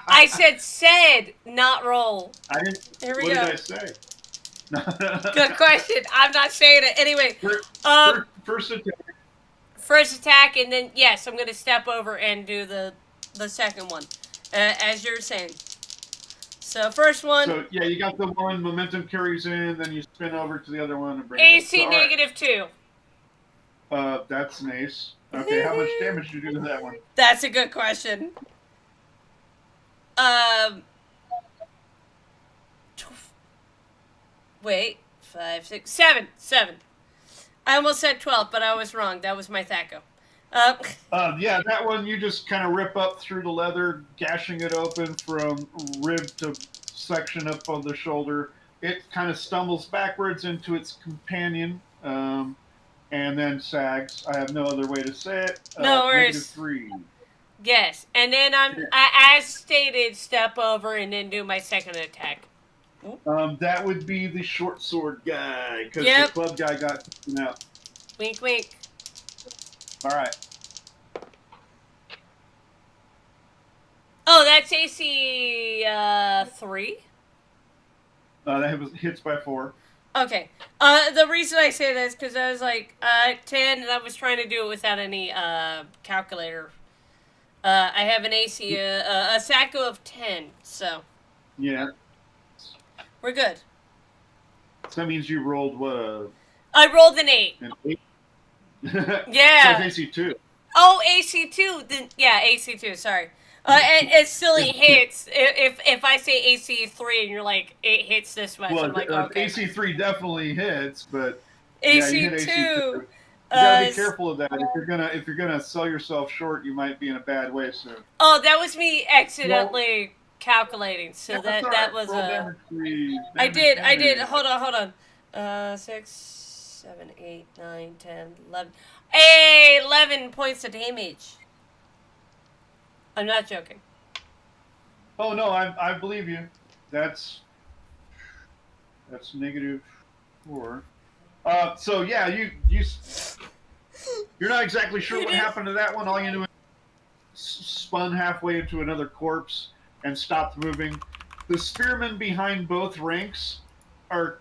I said, not roll. I didn't. Here we what go. did I say? Good question. I'm not saying it anyway. First attack. First attack, and then yes, I'm gonna step over and do the second one. As you're saying. So, first one. So, yeah, you got the one, momentum carries in, then you spin over to the other one and bring AC it negative 2. That's an ace. Okay, how much damage did you do to that one? That's a good question. Wait. 5, 6, 7. 7. I almost said 12, but I was wrong. That was my Thaco. Yeah, that one you just kind of rip up through the leather, gashing it open from rib to section up on the shoulder. It kind of stumbles backwards into its companion, and then sags. I have no other way to say it. No worries. -3. Yes, and then as stated, step over and then do my second attack. That would be the short sword guy, because the club guy got taken out. Wink, wink. All right. Oh, that's AC 3? That was hits by 4. Okay. The reason I say that is because I was like 10, and I was trying to do it without any calculator. I have an AC, a Sacco of 10, so. Yeah. We're good. So that means you rolled what? I rolled an 8. An 8? Yeah. So it's AC2. Oh, AC2. Then yeah, AC2. Sorry. It still hits. If I say AC3 and you're like it hits this much, well, I'm like okay. AC3 definitely hits, but AC2. Yeah, you hit AC2. You gotta be careful of that. If you're gonna sell yourself short, you might be in a bad way soon. Oh, that was me accidentally calculating. So that was a. I did. Hold on. 6, 7, 8, 9, 10, 11. Hey, 11 points of damage. I'm not joking. Oh no, I believe you. That's -4. So yeah, you're not exactly sure what happened to that one. All you know is spun halfway into another corpse and stopped moving. The spearmen behind both ranks are,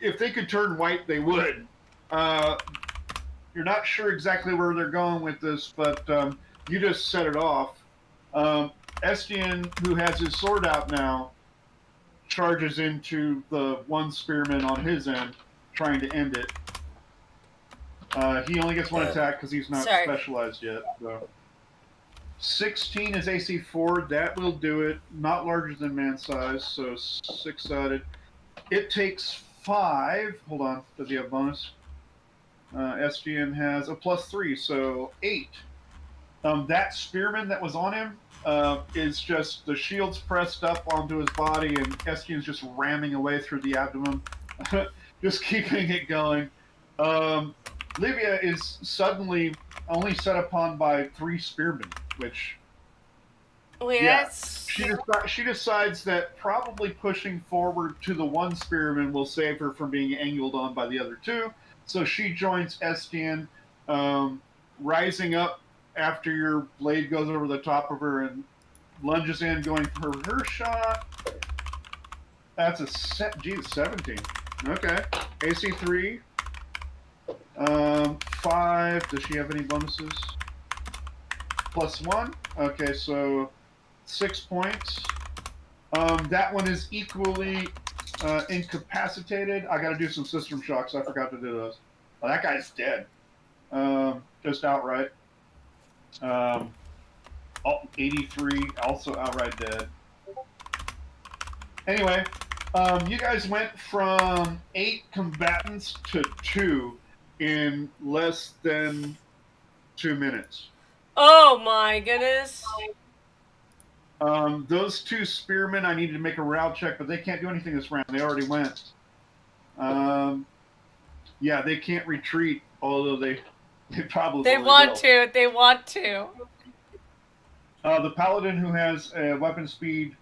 if they could turn white, they would. You're not sure exactly where they're going with this, but you just set it off. Estienne, who has his sword out now, charges into the one spearman on his end, trying to end it. He only gets one attack because he's not specialized yet. So. 16 is AC 4. That will do it. Not larger than man size, so 6-sided. It takes 5. Hold on. Does he have bonus? SGN has a +3, so 8. That spearman that was on him is just the shield's pressed up onto his body, and SGN's just ramming away through the abdomen, just keeping it going. Livia is suddenly only set upon by 3 spearmen, which... Wait, yeah, that's... She decides that probably pushing forward to the one spearman will save her from being angled on by the other 2. So she joins Estienne, rising up after your blade goes over the top of her and lunges in, going for her shot. That's a 17. Okay. AC 3. 5. Does she have any bonuses? +1. Okay, so 6 points. That one is equally incapacitated. I got to do some system shocks. I forgot to do those. Oh, that guy's dead. Just outright. 83, also outright dead. Anyway, you guys went from 8 combatants to 2 in less than 2 minutes. Oh my goodness. Those 2 spearmen, I needed to make a route check, but they can't do anything this round. They already went. Yeah, they can't retreat, although they probably They want to. They want to. The paladin, who has a weapon speed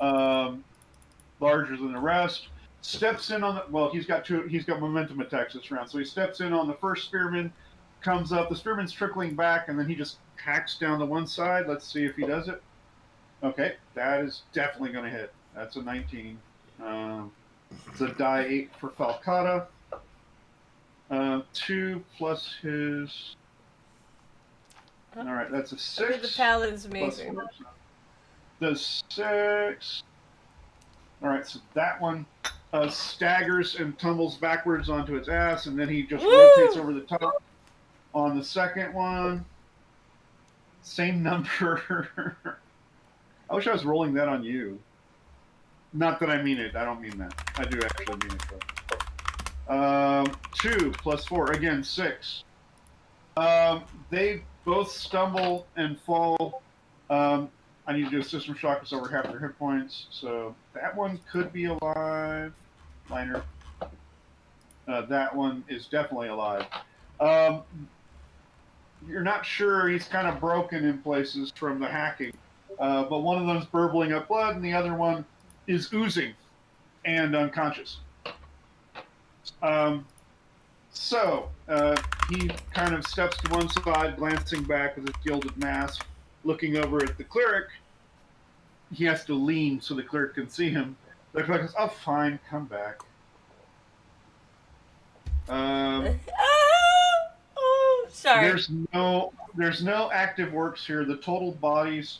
larger than the rest, steps in on the... Well, he's got momentum attacks this round, so he steps in on the first spearman, comes up. The spearman's trickling back, and then he just hacks down the one side. Let's see if he does it. Okay, that is definitely going to hit. That's a 19. It's a die 8 for Falcata. 2 plus his... All right, that's a 6. The paladin's amazing. The 6. All right, so that one staggers and tumbles backwards onto its ass, and then he just rotates over the top. On the second one, same number. I wish I was rolling that on you. Not that I mean it. I don't mean that. I do actually mean it, though. 2 plus 4. Again, 6. They both stumble and fall. I need to do a system shock because over half their hit points. So that one could be alive. Liner. That one is definitely alive. You're not sure. He's kind of broken in places from the hacking. But one of them's burbling up blood, and the other one is oozing and unconscious. So he kind of steps to one side, glancing back with his gilded mask, looking over at the cleric. He has to lean so the cleric can see him. The cleric goes, "Oh, fine, come back." Oh, sorry. There's no active works here. The total bodies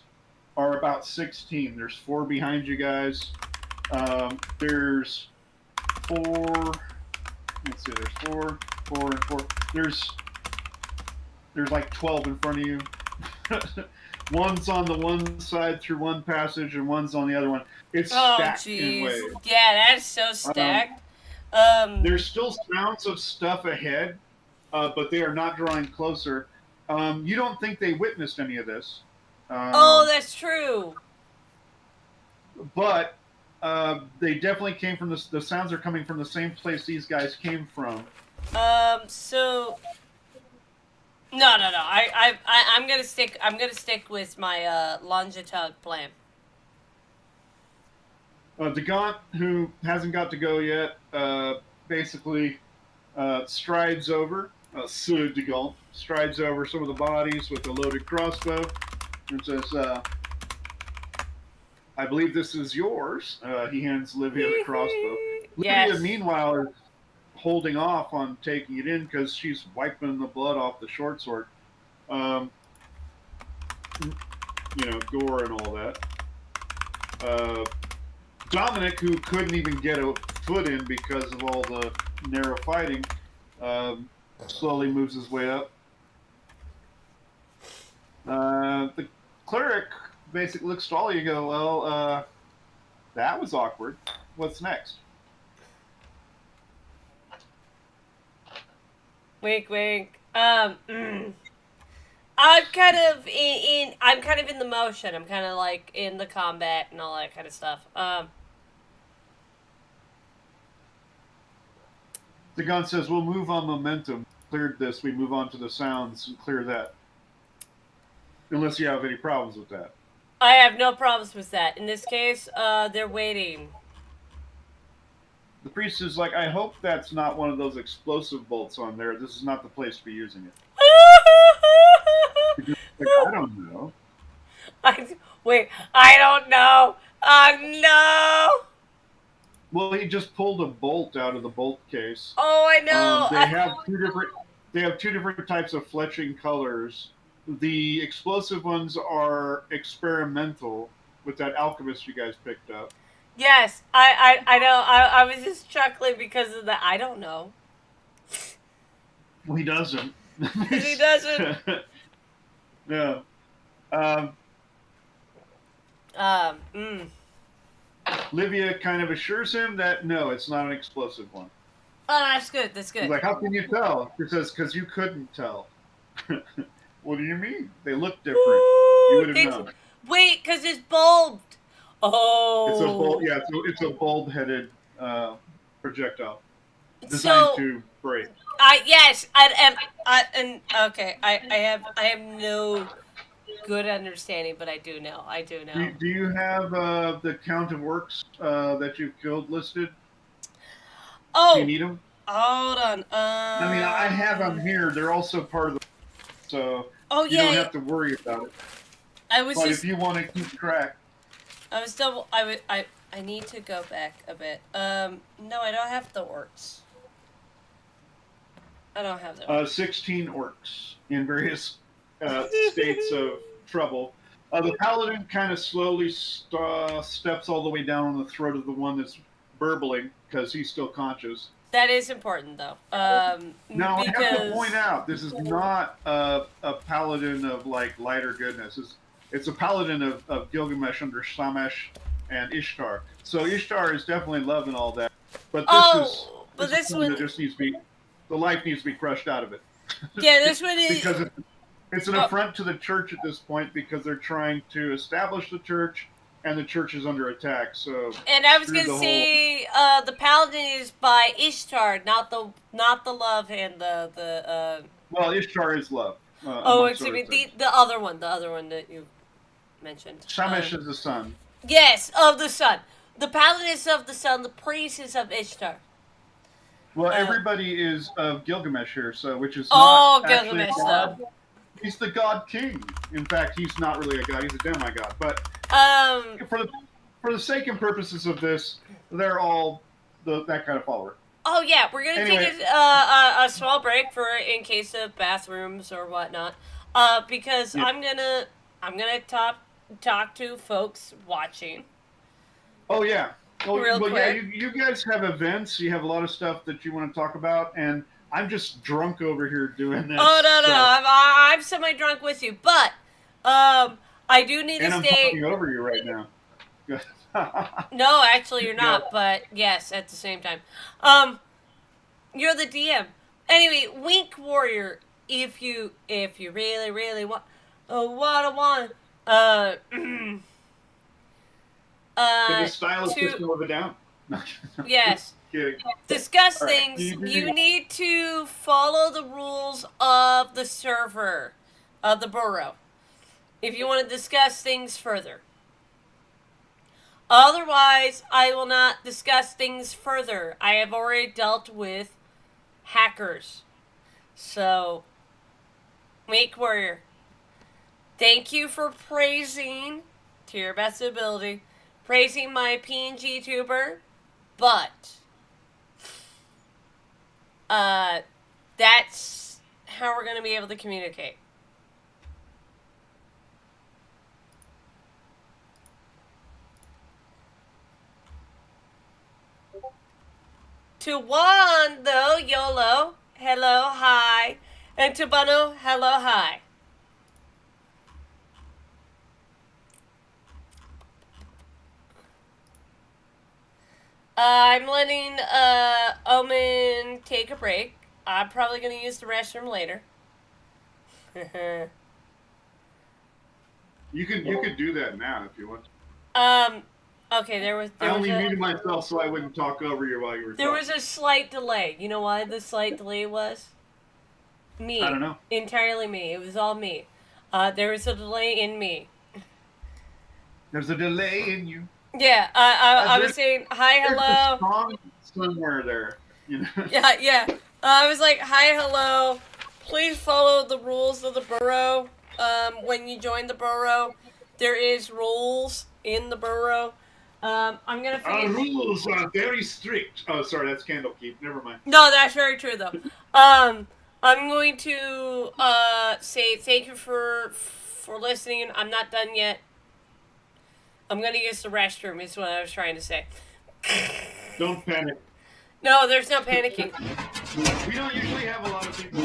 are about 16. There's 4 behind you guys. There's 4. Let's see. There's 4, 4, and 4. There's like 12 in front of you. One's on the one side through one passage, and one's on the other one. It's stacked in waves. Yeah, that's so stacked. There's still sounds of stuff ahead, but they are not drawing closer. You don't think they witnessed any of this. Oh, that's true. But they definitely came from the sounds are coming from the same place these guys came from. So no. I'm gonna stick with my longitude plan. DaGaunt, who hasn't got to go yet, basically strides over. DaGaunt strides over some of the bodies with a loaded crossbow. and says, I believe this is yours. He hands Livia the crossbow. Yes. Livia, meanwhile, is holding off on taking it in because she's wiping the blood off the short sword. Gore and all that. Dominic, who couldn't even get a foot in because of all the narrow fighting, slowly moves his way up. The cleric basically looks to all you and go, well, that was awkward. What's next? Wink, wink. I'm kind of in the motion. I'm kind of like in the combat and all that kind of stuff. The gun says, we'll move on momentum. Cleared this, we move on to the sounds and clear that. Unless you have any problems with that. I have no problems with that. In this case, they're waiting. The priest is like, I hope that's not one of those explosive bolts on there. This is not the place to be using it. Like, I don't know. I don't know. No. Well, he just pulled a bolt out of the bolt case. Oh, I know. They have two different types of fletching colors. The explosive ones are experimental with that alchemist you guys picked up. Yes, I know. I was just chuckling because of that. I don't know. Well, he doesn't. He doesn't. No. Livia kind of assures him that no, it's not an explosive one. Oh, that's good. That's good. He's like, how can you tell? He says, because you couldn't tell. What do you mean? They look different. You would have known. Wait, because it's bulbed. Oh. It's a bulb. Yeah, it's a bulb-headed projectile designed to break. Yes, I have no good understanding, but I do know. Do you have the count of orcs that you've killed listed? Oh. Do you need them? Hold on. I mean, I have them here. They're also part of the. So. Oh yeah. You don't have to worry about it. But if you want to keep track. I need to go back a bit. No, I don't have the orcs. I don't have them. 16 orcs in various states of trouble. The paladin kind of slowly steps all the way down on the throat of the one that's burbling because he's still conscious. That is important, though. Now, I have to point out, this is not a paladin of, like, lighter goodness. It's a paladin of Gilgamesh under Shamash and Ishtar. So Ishtar is definitely loving all that. But this one just needs to be, the life needs to be crushed out of it. Yeah, this one is... Because it's an affront to the church at this point because they're trying to establish the church and the church is under attack. So, and I was gonna say the paladin is by Ishtar, not the love and the. Well, Ishtar is love. Excuse me, the other one that you mentioned. Shamash is the sun. Yes, of the sun. The paladin is of the sun. The priest is of Ishtar. Well, everybody is of Gilgamesh here, so which is not actually Gilgamesh though. He's the god king. In fact, he's not really a god; he's a demigod. But for the sake and purposes of this, they're all that kind of follower. Oh yeah, we're gonna take a small break in case of bathrooms or whatnot. Because yeah. I'm gonna talk to folks watching. Oh yeah. Real quick. Yeah, you guys have events. You have a lot of stuff that you want to talk about, and I'm just drunk over here doing this. Oh no, I'm semi-drunk with you, but I do need to stay. And I'm talking over you right now. No, actually you're not, but yes, at the same time. You're the DM. Anyway, Wink Warrior, if you really, really want the stylist just move it down. Yes. Discuss things. You need to follow the rules of the server, of the borough, if you want to discuss things further. Otherwise, I will not discuss things further. I have already dealt with hackers. So, Wake Warrior, Thank you for praising, to your best ability, praising my PNG tuber, but that's how we're going to be able to communicate. To Juan, though, YOLO, hello, hi. And to Bono, hello, hi. I'm letting Omen take a break. I'm probably going to use the restroom later. You could do that now if you want. Okay, there was I only muted myself so I wouldn't talk over you while you were talking. There was a slight delay. You know why the slight delay was? Me. I don't know. Entirely me. It was all me. There was a delay in me. There's a delay in you. Yeah, I was saying hi, hello. There's a song somewhere there. You know? Yeah. I was like, hi, hello. Please follow the rules of the burrow. When you join the burrow, there is rules in the burrow. I'm gonna finish. Our rules are very strict. Oh, sorry, that's Candlekeep. Never mind. No, that's very true though. I'm going to say thank you for listening. I'm not done yet. I'm gonna use the restroom. Is what I was trying to say. Don't panic. No, there's no panicking. We don't usually have a lot of people.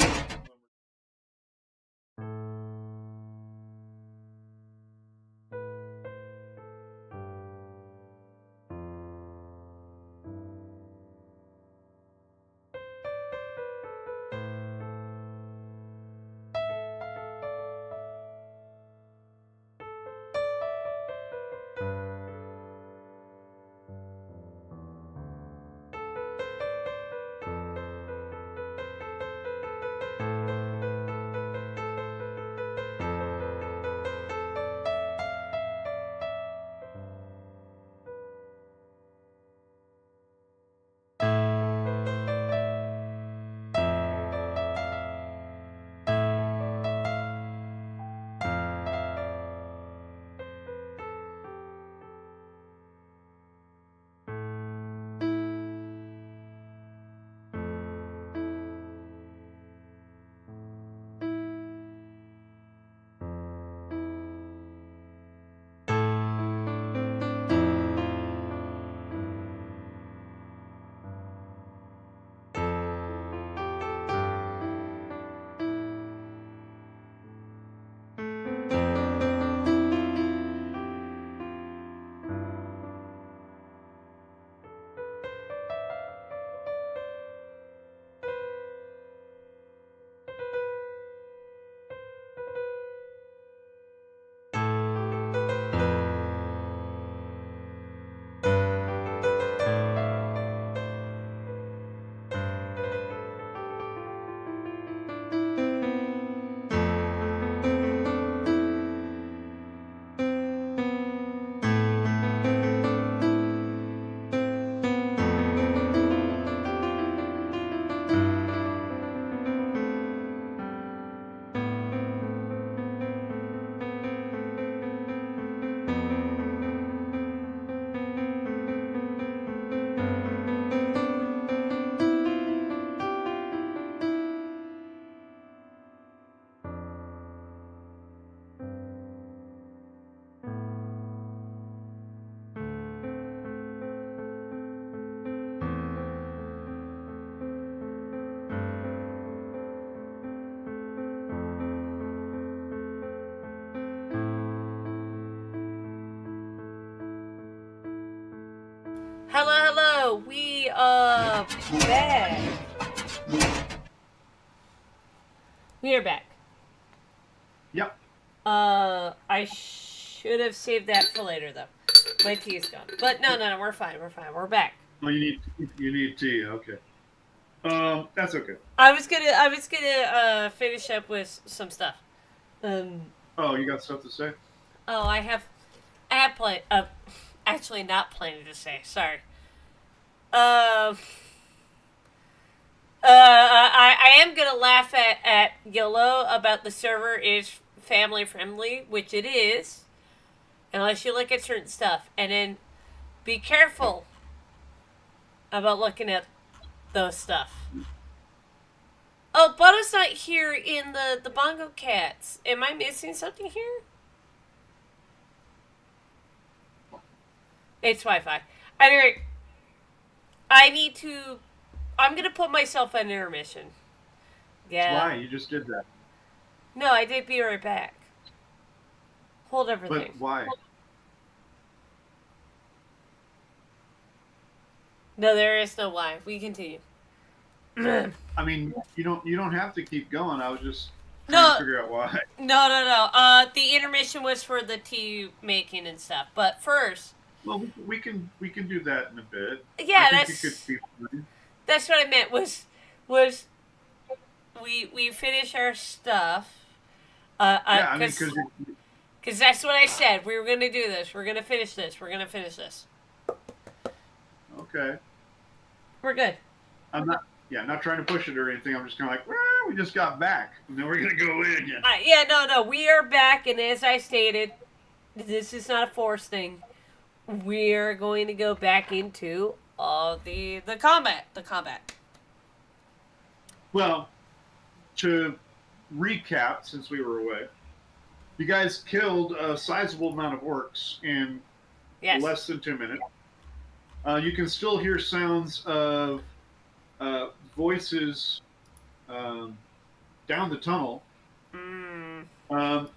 Hello. We are back. We are back. Yep. I should have saved that for later though. My tea is gone. But no, we're fine. We're back. Oh, you need tea. Okay. That's okay. I was gonna finish up with some stuff. Oh, you got stuff to say? Oh, I have actually not plenty to say. Sorry. I am gonna laugh at Yellow about the server is family friendly, which it is, unless you look at certain stuff. And then be careful about looking at those stuff. Oh, Butto's not here in the Bongo Cats. Am I missing something here? It's Wi-Fi. Anyway, I'm going to put myself on intermission. Yeah. Why? You just did that. No, I did be right back. Hold everything. But why? No, there is no why. We continue. I mean, you don't have to keep going. I was just trying to figure out why. No. The intermission was for the tea making and stuff. But first, well, we can do that in a bit. Yeah, I think you could be fine. That's what I meant. Was we finish our stuff? Yeah, I mean, because that's what I said. We were going to do this. We're going to finish this. We're going to finish this. Okay. We're good. I'm not trying to push it or anything. I'm just kind of like, well, we just got back, and then we're going to go in again. No. We are back, and as I stated, this is not a force thing. We're going to go back into the combat. The combat. Well, to recap, since we were away, you guys killed a sizable amount of orcs in less than 2 minutes. You can still hear sounds of voices down the tunnel.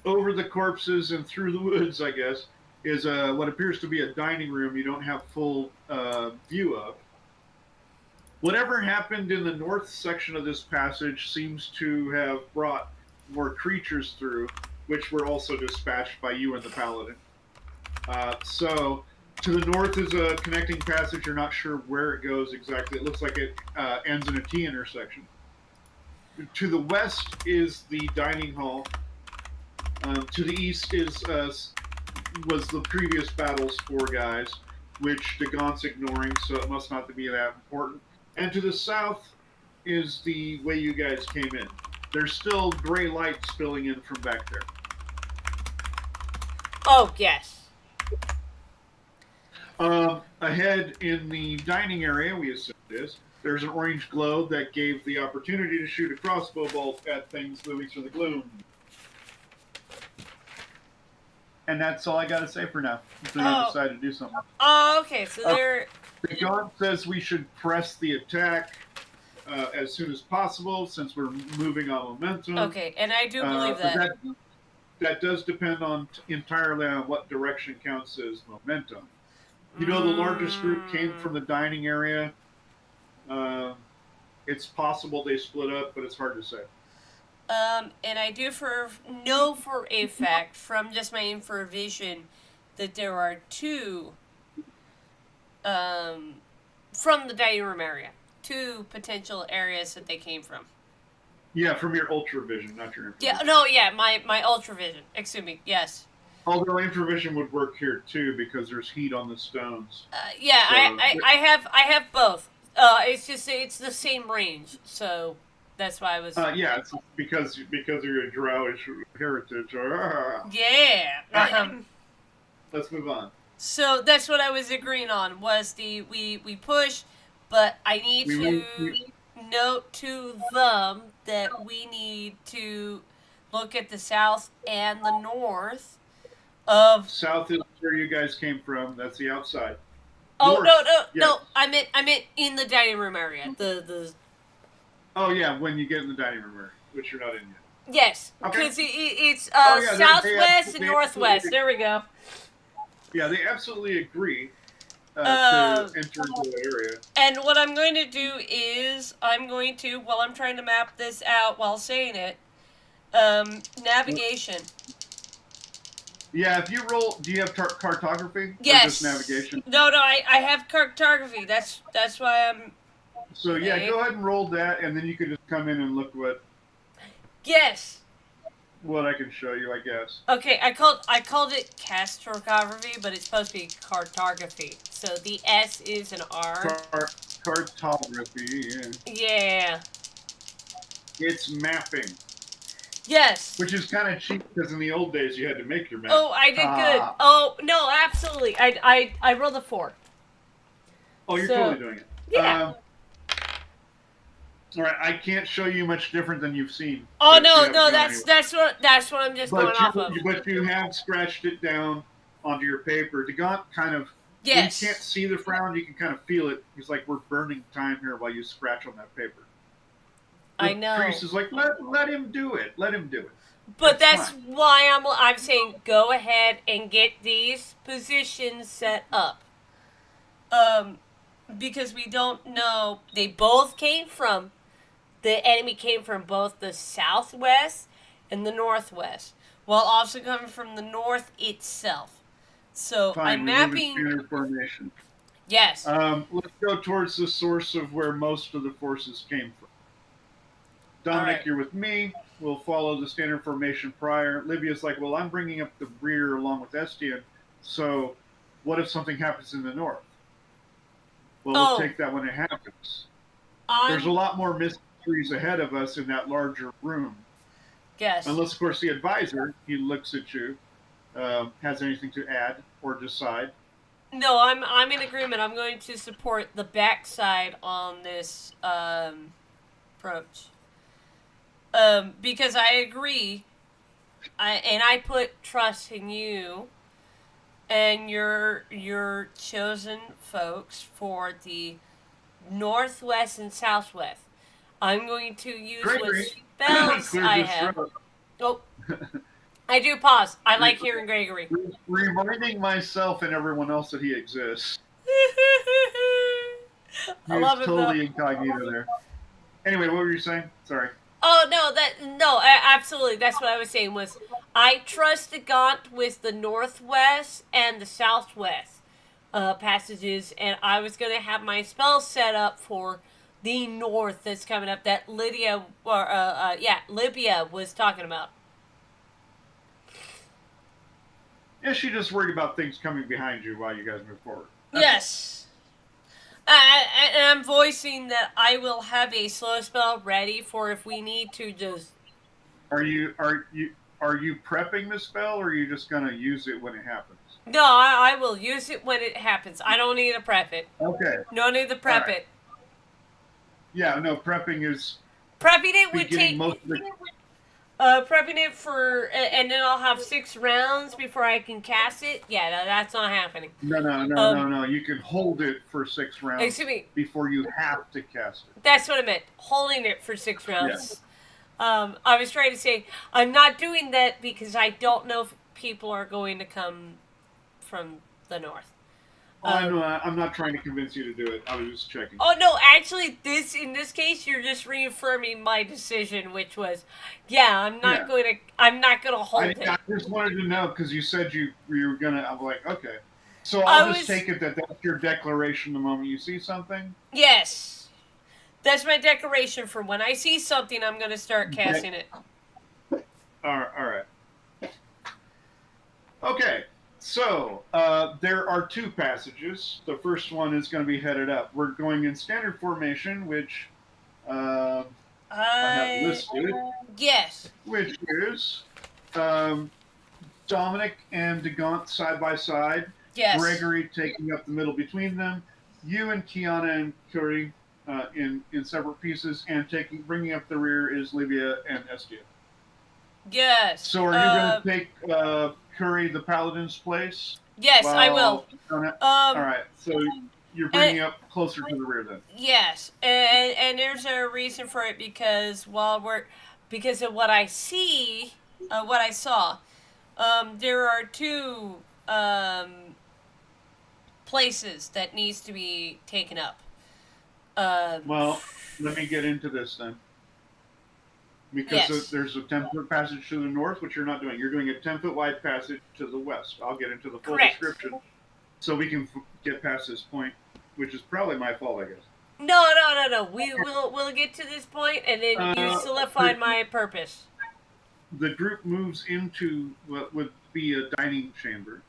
Over the corpses and through the woods, I guess, is what appears to be a dining room you don't have full view of. Whatever happened in the north section of this passage seems to have brought more creatures through, which were also dispatched by you and the paladin. So, to the north is a connecting passage. You're not sure where it goes exactly. It looks like it ends in a T intersection. To the west is the dining hall. To the east was the previous battle's 4 guys, which DaBun's ignoring, so it must not be that important. And to the south is the way you guys came in. There's still gray light spilling in from back there. Oh, yes. Ahead in the dining area, we assume it is, there's an orange glow that gave the opportunity to shoot a crossbow bolt at things moving through the gloom. And that's all I got to say for now. Until you decide to do something. Oh, okay. So DaBun says we should press the attack as soon as possible, since we're moving on momentum. Okay, and I do believe that. That does depend entirely on what direction counts as momentum. You know, the largest group came from the dining area. It's possible they split up, but it's hard to say. And I do know for a fact, from just my infravision, that there are 2 from the dining room area. 2 potential areas that they came from. Yeah, from your ultravision, not your infravision. My ultravision. Excuse me, yes. Although infravision would work here too, because there's heat on the stones. I have both. It's the same range, so that's why I was. It's because of your Drowish heritage. Yeah. Let's move on. So that's what I was agreeing on, was we push, but I need to note to them that we need to look at the south and the north of... South is where you guys came from. That's the outside. Oh, no. I meant in the dining room area. Oh, yeah, when you get in the dining room area, which you're not in yet. Yes, because it's southwest and northwest. There we go. Yeah, they absolutely agree to enter into the area. And what I'm going to do is, while I'm trying to map this out while saying it, navigation. Yeah, if you roll, do you have cartography? Yes. Or just navigation? No, I have cartography. That's why I'm... So, yeah, go ahead and roll that, and then you can just come in and look Yes. what I can show you, I guess. Okay, I called it cartography, but it's supposed to be cartography. So the S is an R. Cartography, yeah. Yeah. It's mapping. Yes. Which is kind of cheap because in the old days you had to make your map. Oh, I did good. Oh no, absolutely. I rolled a 4. Oh, you're totally doing it. Yeah. All right, I can't show you much different than you've seen. Oh no, that's what I'm just going off of. But you have scratched it down onto your paper. DaBun kind of, yes. When you can't see the frown, you can kind of feel it. He's like, we're burning time here while you scratch on that paper. I know. The priest is like, let him do it. Let him do it. But that's why I'm saying go ahead and get these positions set up. Because we don't know. They both came from, the enemy came from both the southwest and the northwest, while also coming from the north itself. So I'm mapping. Standard formation. Yes. Let's go towards the source of where most of the forces came from. Dominic, you're with me. We'll follow the standard formation prior. Livia's like, well, I'm bringing up the rear along with Estienne. So what if something happens in the north? Well, we'll take that when it happens. There's a lot more mysteries ahead of us in that larger room. Yes. Unless, of course, the advisor, he looks at you, has anything to add or decide. No, I'm in agreement. I'm going to support the backside on this approach. Because I agree, and I put trust in you and your chosen folks for the northwest and southwest. I'm going to use what spells I have. Oh, I do pause. I like hearing Gregory. Reminding myself and everyone else that he exists. I love it. Totally incognito there. Anyway, what were you saying? Sorry. Oh no, absolutely. That's what I was saying was I trust the Gaunt with the northwest and the southwest passages, and I was gonna have my spell set up for the north that's coming up that Libya was talking about. Yeah, she just worried about things coming behind you while you guys move forward. Yes. And I'm voicing that I will have a slow spell ready for if we need to just. Are you prepping the spell, or are you just gonna use it when it happens? No, I will use it when it happens. I don't need to prep it. Okay. No need to prep it. Yeah, no, prepping is. Prepping it would take. Most of the... prepping it for, and then I'll have 6 rounds before I can cast it. Yeah, no, that's not happening. No. You can hold it for 6 rounds. Excuse me. Before you have to cast it. That's what I meant. Holding it for 6 rounds. Yeah. I was trying to say I'm not doing that because I don't know if people are going to come from the north. I'm not trying to convince you to do it. I was just checking. Oh no, actually, in this case, you're just reaffirming my decision, which was, I'm not going to hold it. I just wanted to know because you said you were gonna. I'm like, okay, so I'll just take it that that's your declaration the moment you see something. Yes, that's my declaration for when I see something, I'm going to start casting it. All right. Okay. So, there are 2 passages. The first one is going to be headed up. We're going in standard formation, which I have listed. Yes. Which is Dominic and DaGaunt side by side. Yes. Gregory taking up the middle between them. You and Kiana and Curry in separate pieces, and bringing up the rear is Livia and Estia. Yes. So are you going to take Curry the Paladin's place? Yes, I will. All right, so you're bringing up closer to the rear then. Yes, and there's a reason for it because because of what I see, what I saw, there are 2 places that needs to be taken up. Well, let me get into this then. Because there's a 10-foot passage to the north, which you're not doing. You're doing a 10-foot wide passage to the west. I'll get into the full description so we can get past this point, which is probably my fault, I guess. No. We'll get to this point, and then you solidified my purpose. The group moves into what would be a dining chamber.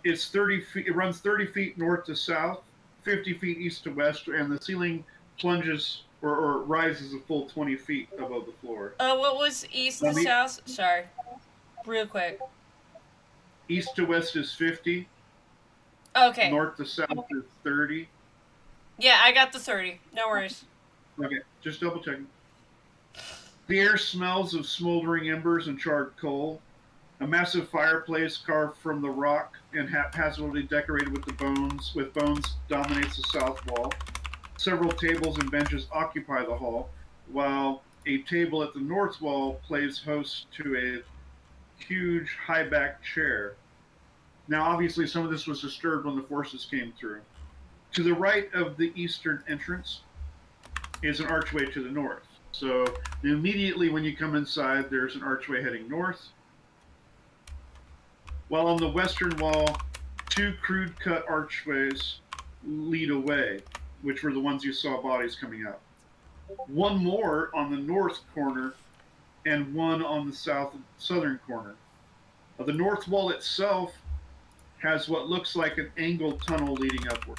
It's 30 feet. It runs 30 feet north to south, 50 feet east to west, and the ceiling plunges or rises a full 20 feet above the floor. What was east to south? Sorry. Real quick. East to west is 50. Okay. North to south is 30. Yeah, I got the 30. No worries. Okay, just double checking. The air smells of smoldering embers and charred coal. A massive fireplace carved from the rock and haphazardly decorated with bones dominates the south wall. Several tables and benches occupy the hall, while a table at the north wall plays host to a huge high-backed chair. Now, obviously, some of this was disturbed when the forces came through. To the right of the eastern entrance is an archway to the north. So immediately when you come inside, there's an archway heading north. While on the western wall, 2 crude-cut archways lead away, which were the ones you saw bodies coming out. One more on the north corner and one on the southern corner. The north wall itself has what looks like an angled tunnel leading upward.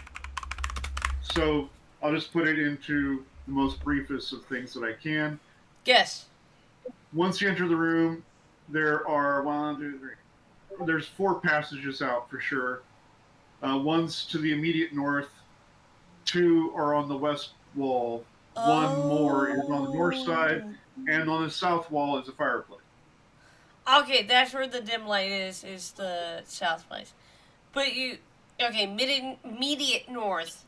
So I'll just put it into the most briefest of things that I can. Yes. Once you enter the room, there are 1, 2, 3. There's 4 passages out for sure. One's to the immediate north. 2 are on the west wall. 1 more is on the north side, and on the south wall is a fireplace. Okay, that's where the dim light is the south place. But immediate north.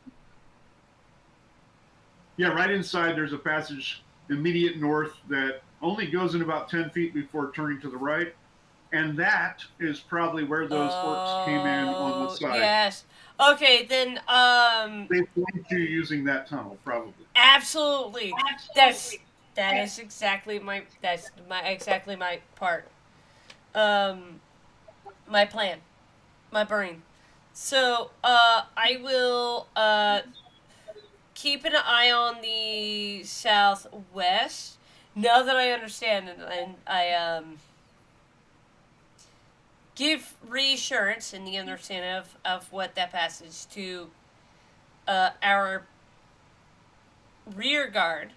Yeah, right inside there's a passage immediate north that only goes in about 10 feet before turning to the right. And that is probably where those orcs came in on the side. Yes. Okay, then They flanked you using that tunnel, probably. Absolutely. That is exactly my part. My plan. My brain. So, I will keep an eye on the southwest. Now that I understand and I give reassurance in the understanding of what that passage to our rear guard.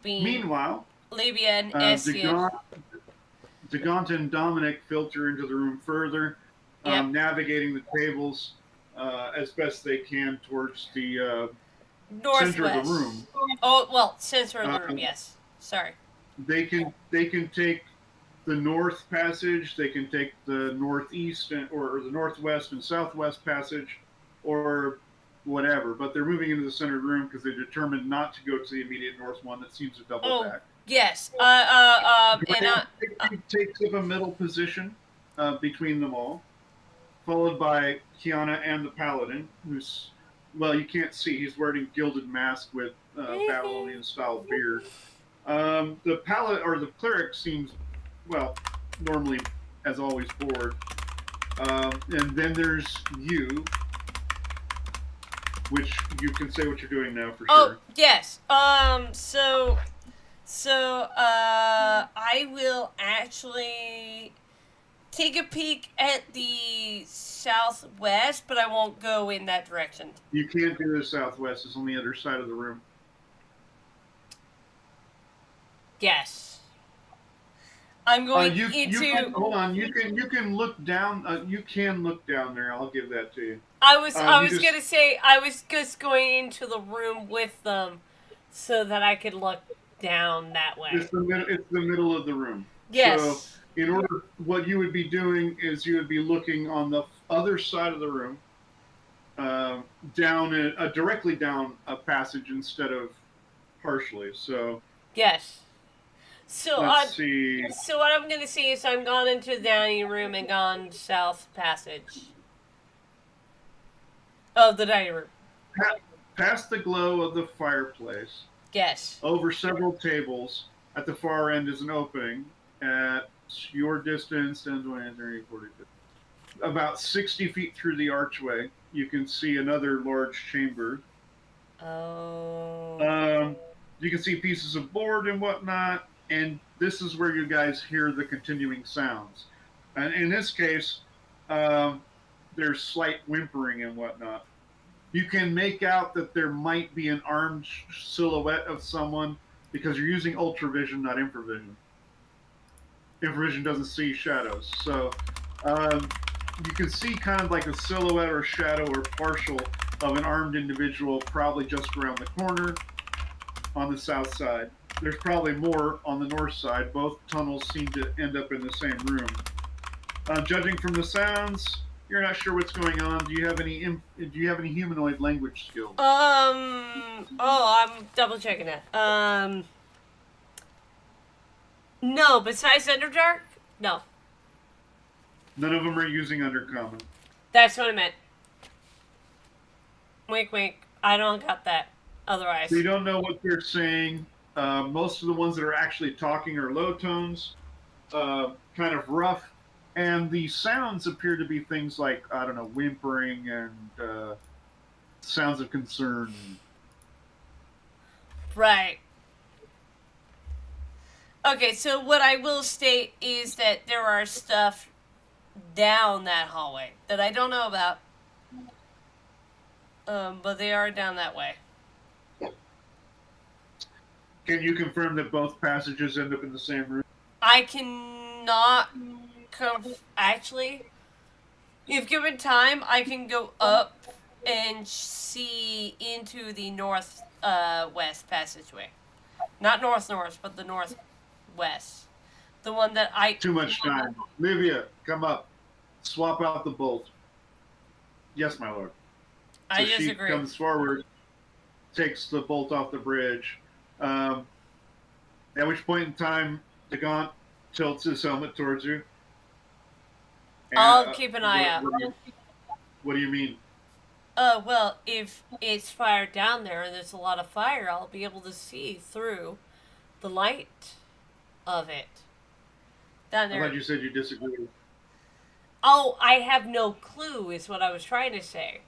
Meanwhile, Libya and Estian. Dagant and Dominic filter into the room further, navigating the tables as best they can towards the northwest center of the room. Oh well, center of the room. Yes. Sorry. They can take the north passage. They can take the northeast or the northwest and southwest passage, or whatever. But they're moving into the center of the room because they determined not to go to the immediate north one that seems to double back. Yes. Takes up a middle position between them all, followed by Kiana and the paladin, who's, well, you can't see. He's wearing a gilded mask with Babylonian-style beard. The paladin or the cleric seems, well, normally, as always, bored. And then there's you, which you can say what you're doing now for sure. Oh yes. So I will actually take a peek at the southwest, but I won't go in that direction. You can't do the southwest. It's on the other side of the room. Yes. I'm going hold on. You can look down. You can look down there. I'll give that to you. I was gonna say I was just going into the room with them, so that I could look down that way. It's the middle of the room. Yes. So what you would be doing is you would be looking on the other side of the room, directly down a passage instead of partially. So. Yes. So let's see. So what I'm gonna see is I'm gone into the dining room and gone south passage of the dining room. Past the glow of the fireplace. Yes. Over several tables. At the far end is an opening. At your distance, 10, 20, 30, 40, 50. About 60 feet through the archway, you can see another large chamber. Oh. You can see pieces of board and whatnot. And this is where you guys hear the continuing sounds. And in this case, there's slight whimpering and whatnot. You can make out that there might be an armed silhouette of someone because you're using ultravision, not infravision. Infravision doesn't see shadows, so you can see kind of like a silhouette or shadow or partial of an armed individual, probably just around the corner on the south side. There's probably more on the north side. Both tunnels seem to end up in the same room. Judging from the sounds, you're not sure what's going on. Do you have any humanoid language skills? Oh, I'm double checking that. No, besides Underdark? No. None of them are using Undercommon. That's what I meant. Wink, wink. I don't got that. Otherwise. We don't know what they're saying. Most of the ones that are actually talking are low tones, kind of rough, and the sounds appear to be things like, I don't know, whimpering and sounds of concern. Right. Okay, so what I will state is that there are stuff down that hallway that I don't know about, but they are down that way. Can you confirm that both passages end up in the same room? I cannot actually, if given time, I can go up and see into the north west passageway. Not north-north, but the northwest. The one that I... Too much time. Livia, come up. Swap out the bolt. Yes, my lord. I so disagree. She comes forward, takes the bolt off the bridge. At which point in time, DaBun tilts his helmet towards you. And, I'll keep an eye out. What do you mean? Well, if it's fired down there and there's a lot of fire, I'll be able to see through the light of it. Down there. I thought you said you disagree. Oh, I have no clue is what I was trying to say.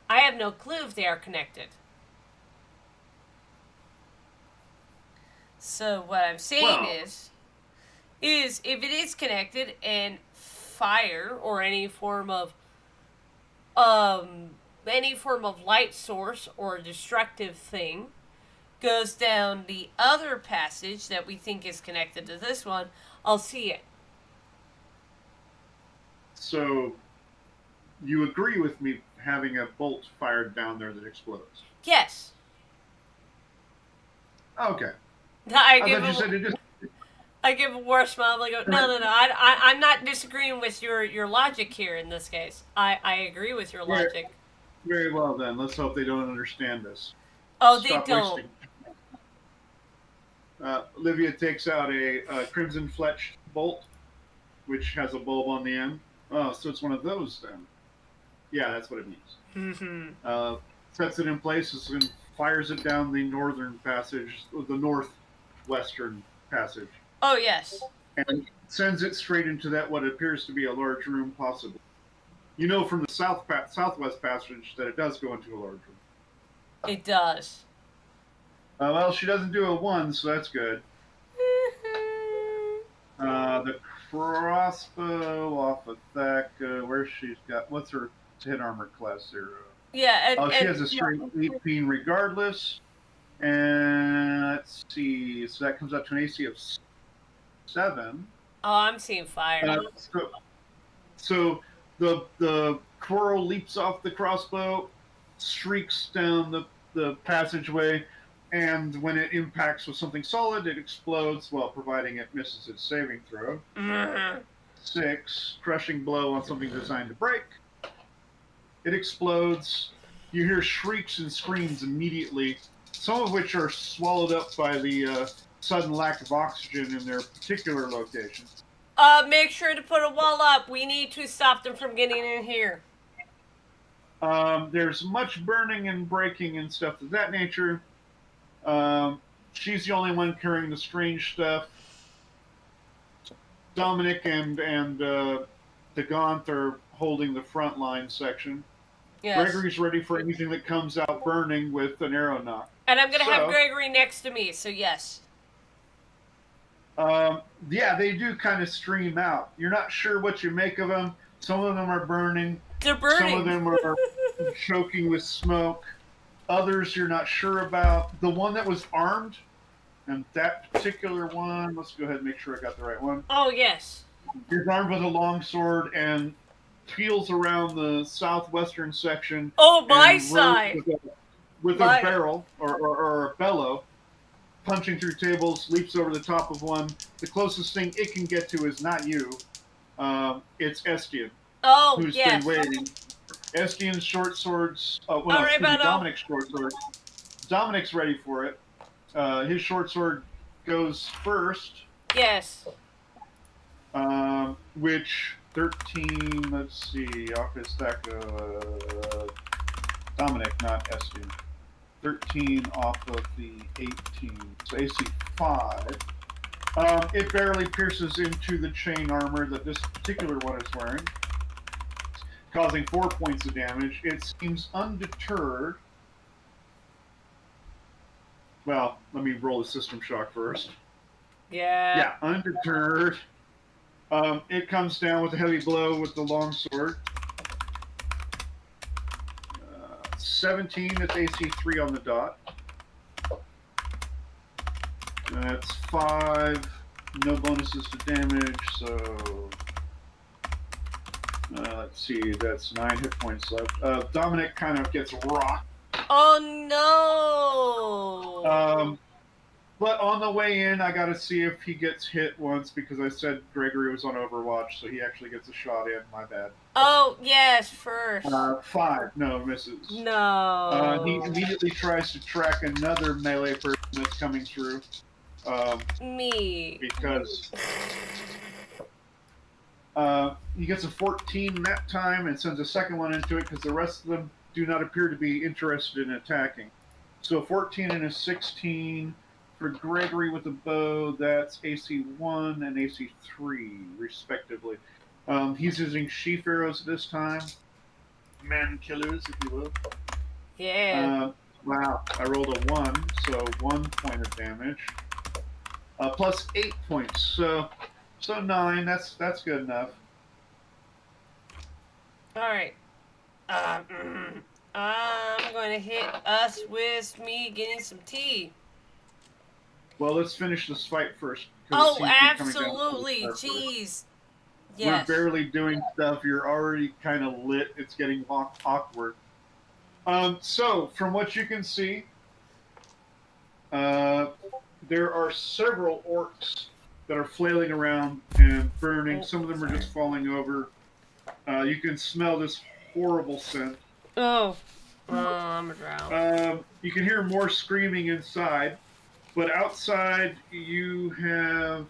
I have no clue if they are connected. So what I'm saying is if it is connected and fire or any form of light source or destructive thing goes down the other passage that we think is connected to this one, I'll see it. So you agree with me having a bolt fired down there that explodes? Yes. Okay. I give a worse smile. I go, no. I'm not disagreeing with your logic here in this case. I agree with your logic. Very well then. Let's hope they don't understand this. Oh, Stop they don't. Livia takes out a crimson fletched bolt, which has a bulb on the end. Oh, so it's one of those then. Yeah, that's what it means. Mm-hmm. Sets it in place and fires it down the northern passage, the northwestern passage. Oh, yes. And sends it straight into that what appears to be a large room, possibly. You know from the southwest passage that it does go into a large room. It does. Well, she doesn't do a 1, so that's good. The crossbow off of Thaka, where she's got, what's her hit armor class 0? Yeah. She has a straight 18 regardless. And let's see, so that comes up to an AC of 7. Oh, I'm seeing fire. So the quarrel leaps off the crossbow, streaks down the passageway, and when it impacts with something solid, it explodes, while providing it misses its saving throw. Mm-hmm. 6, crushing blow on something designed to break. It explodes. You hear shrieks and screams immediately, some of which are swallowed up by the sudden lack of oxygen in their particular location. Make sure to put a wall up. We need to stop them from getting in here. There's much burning and breaking and stuff of that nature. She's the only one carrying the strange stuff. Dominic and DaBun are holding the front line section. Yes. Gregory's ready for anything that comes out burning with an arrow knock. And I'm going to have Gregory next to me, so yes. Yeah, they do kind of stream out. You're not sure what you make of them. Some of them are burning. They're burning. Some of them are choking with smoke. Others you're not sure about. The one that was armed, and that particular one, let's go ahead and make sure I got the right one. Oh, yes. He's armed with a longsword and peels around the southwestern section. Oh, my side. With a barrel or a bellow, punching through tables, leaps over the top of one. The closest thing it can get to is not you. It's Estian. Oh, who's yes. been waiting. Estian's short swords. Dominic's short sword. Dominic's ready for it. His short sword goes first. Yes. Which 13? Let's see. Off his stack. Dominic, not Estian. 13 off of the 18. So AC 5. It barely pierces into the chain armor that this particular one is wearing, causing 4 points of damage. It seems undeterred. Well, let me roll the system shock first. Yeah. Yeah, undeterred. It comes down with a heavy blow with the longsword. 17, that's AC 3 on the dot. That's 5. No bonuses to damage, so... let's see, that's 9 hit points left. Dominic kind of gets rocked. Oh, no! But on the way in, I gotta see if he gets hit once, because I said Gregory was on Overwatch, so he actually gets a shot in. My bad. Oh, yes, first. 5. No, misses. No. He immediately tries to track another melee person that's coming through. Me. Because he gets a 14 that time and sends a second one into it, because the rest of them do not appear to be interested in attacking. So 14 and a 16... For Gregory with a bow, that's AC 1 and AC 3, respectively. He's using sheaf arrows this time. Man killers, if you will. Yeah. Wow, I rolled a 1, so 1 point of damage. Plus 8 points, so 9, that's good enough. Alright. I'm going to hit us with me getting some tea. Well, let's finish this fight first. Oh, absolutely. Jeez. Yes. We're barely doing stuff. You're already kind of lit. It's getting awkward. So, from what you can see, there are several orcs that are flailing around and burning. Some of them are just falling over. You can smell this horrible scent. Oh. I'm a drow. You can hear more screaming inside. But outside, you have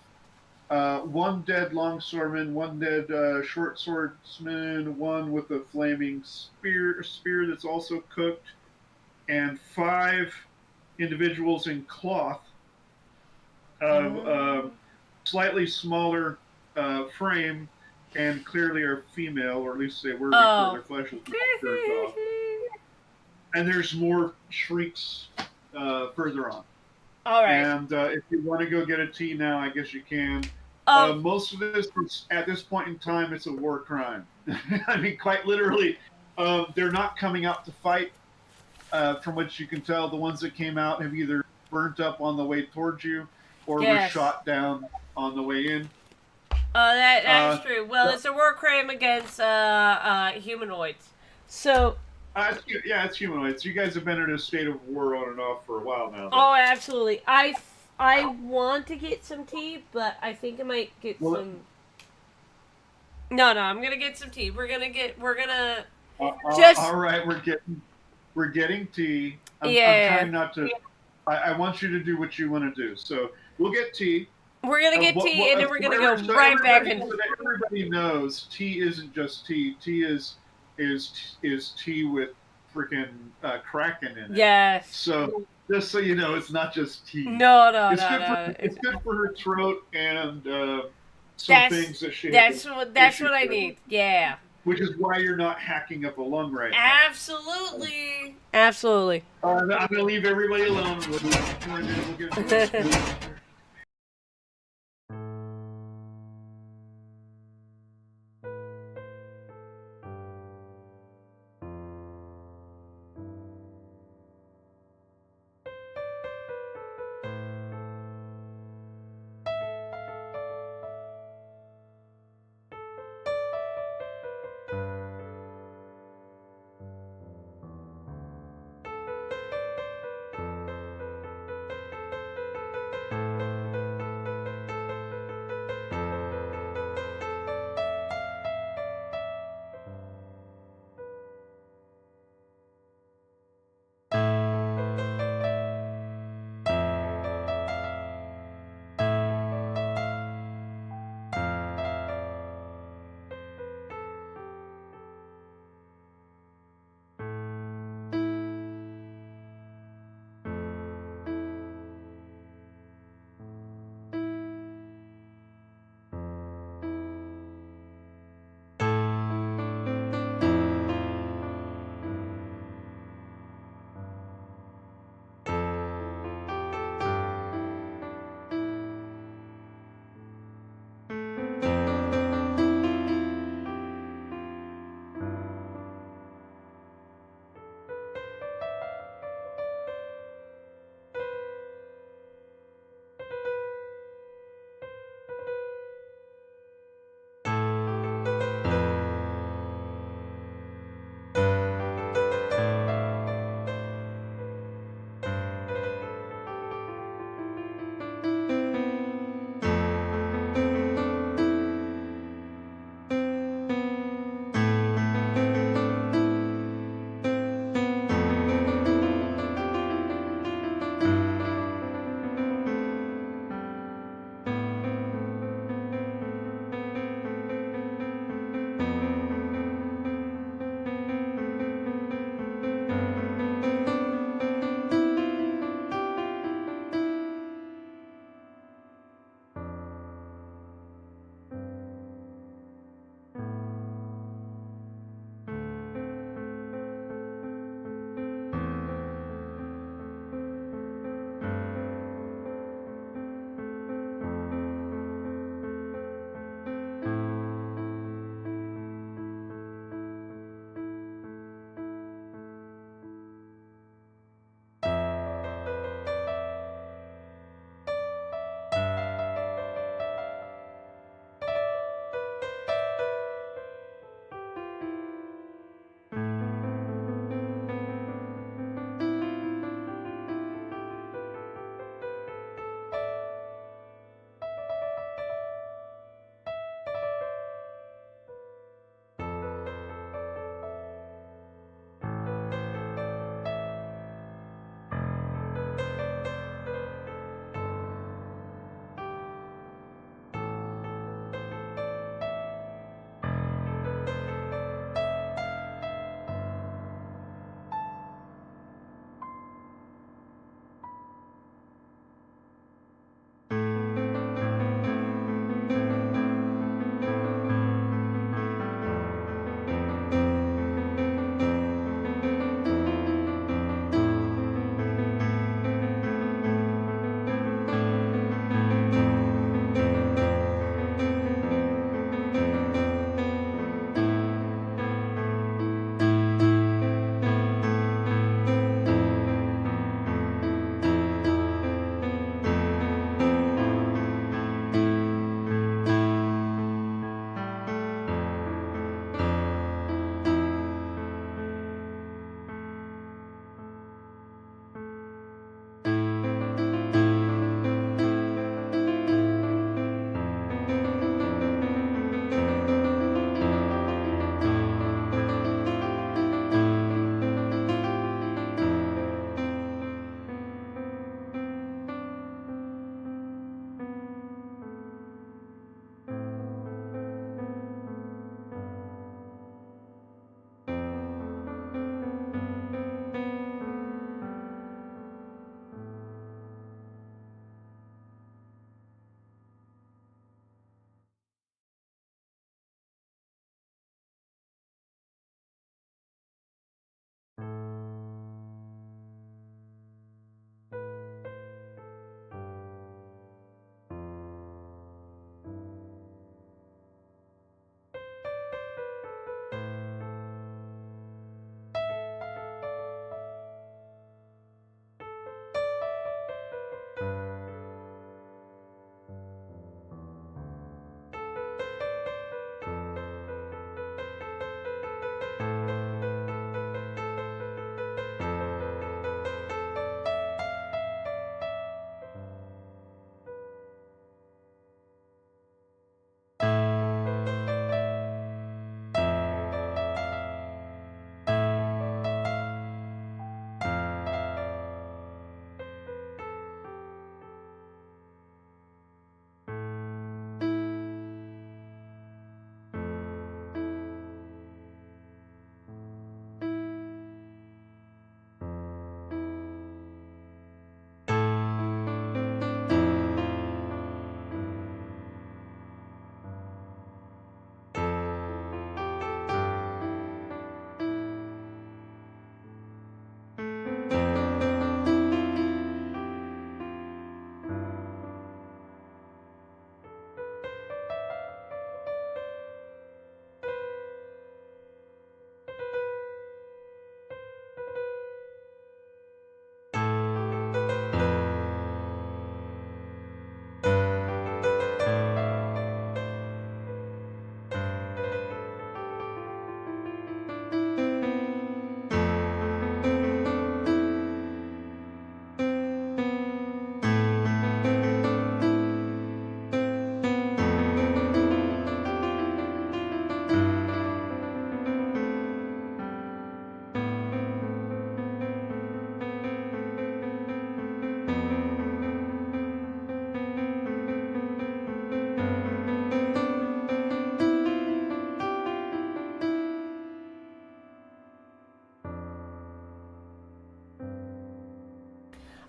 one dead longswordman, one dead short swordsman, one with a flaming spear that's also cooked, and 5 individuals in cloth of slightly smaller frame, and clearly are female, or at least they were before their flesh was turned off. And there's more shrieks further on. All right. And if you want to go get a tea now, I guess you can. Most of this, at this point in time, it's a war crime. I mean, quite literally, they're not coming out to fight. From what you can tell, the ones that came out have either burnt up on the way towards you, or were shot down on the way in. That's true. Well, it's a war crime against humanoids. So. Yeah, it's humanoids. You guys have been in a state of war on and off for a while now. Oh, absolutely. I want to get some tea, but I think I might get some... No, I'm gonna get some tea. We're gonna... All right, we're getting tea. I'm trying not to... I want you to do what you want to do. So, we'll get tea. We're gonna get tea, and then we're gonna go right back in... Everybody knows tea isn't just tea. Tea is tea with freaking Kraken in it. Yes. So just so you know, it's not just tea. No. It's good for her throat and some things that she. That's what I need. Yeah. Which is why you're not hacking up a lung right now. Absolutely. I'm gonna leave everybody alone. We'll get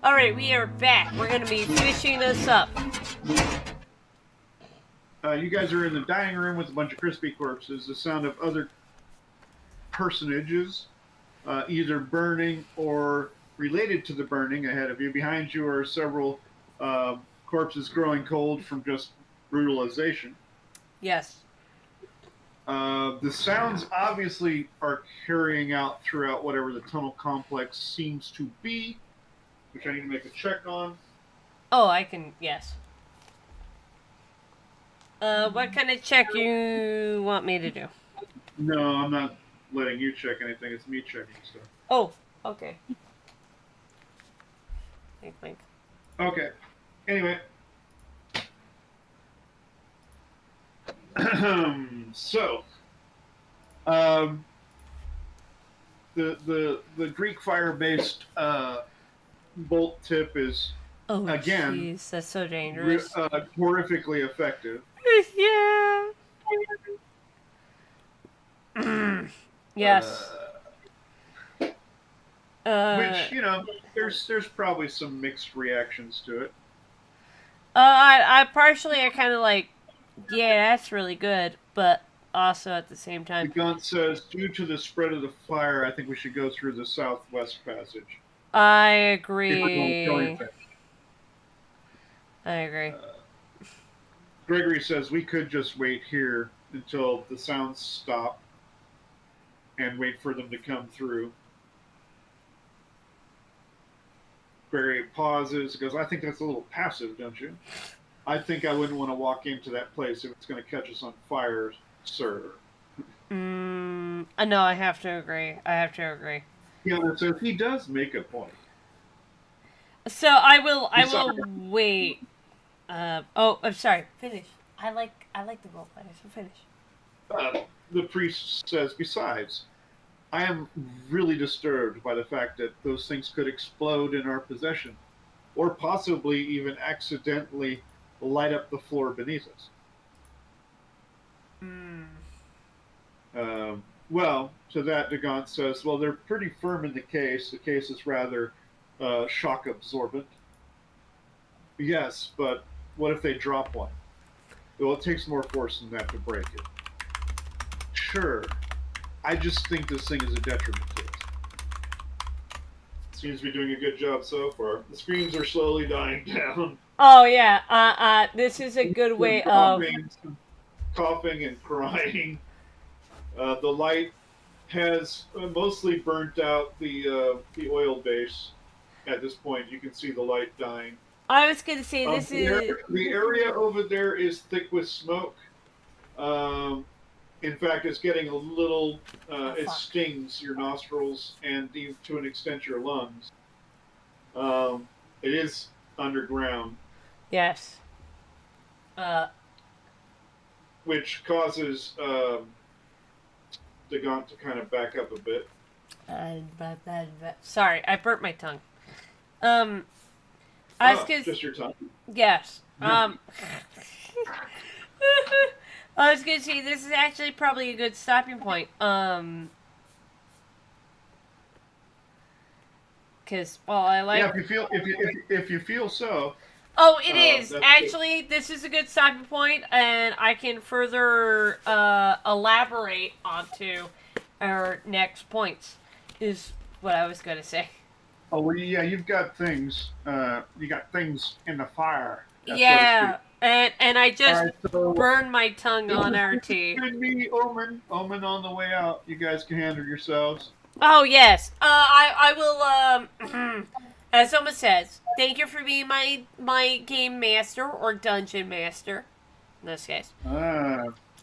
Alright, we are back. We're gonna be finishing this up. You guys are in the dining room with a bunch of crispy corpses. The sound of other personages, either burning or related to the burning ahead of you. Behind you are several corpses growing cold from just brutalization. Yes. The sounds obviously are carrying out throughout whatever the tunnel complex seems to be, which I need to make a check on. Oh, I can, yes. What kind of check you want me to do? No, I'm not letting you check anything. It's me checking stuff. Oh, okay. Wink, wink. Okay. Anyway. So, the Greek fire-based bolt tip is again jeez, that's so dangerous. horrifically effective. Yeah. Yes. Which, you know, there's probably some mixed reactions to it. I kind of like, yeah, that's really good, but also at the same The time, gun says, due to the spread of the fire, I think we should go through the southwest passage. I If we're going to kill agree. anything. I agree. Gregory says we could just wait here until the sounds stop and wait for them to come through. Gregory pauses, goes, I think that's a little passive, don't you? I think I wouldn't want to walk into that place if it's going to catch us on fire, sir. No, I have to agree. Yeah, so he does make a point. So I will wait. I'm sorry. Finish. I like the role play, so finish. The priest says, besides, I am really disturbed by the fact that those things could explode in our possession, or possibly even accidentally light up the floor beneath us. Well, to that, DaBun says, well, they're pretty firm in the case. The case is rather shock absorbent. Yes, but what if they drop one? Well, it takes more force than that to break it. Sure. I just think this thing is a detriment to us. Seems to be doing a good job so far. The screams are slowly dying down. Oh yeah. This is a good way of coughing and crying. The light has mostly burnt out the oil base. At this point, you can see the light dying. I was going to say the area over there is thick with smoke. In fact, it's getting a little. It stings your nostrils and to an extent your lungs. It is underground. Yes. Which causes DaBun to kind of back up a bit. Sorry, I burnt my tongue. Just your tongue. Yes. I was gonna say this is actually probably a good stopping point. Because I like. Yeah, if you feel so. Oh, it is actually. This is a good stopping point, and I can further elaborate onto our next points. Is what I was gonna say. Oh well, yeah, you've got things. You got things in the fire. Yeah, and I just burned my tongue on RT. Could be Omen on the way out. You guys can handle yourselves. Oh yes. I will. As Omen says, thank you for being my game master or dungeon master. In this case.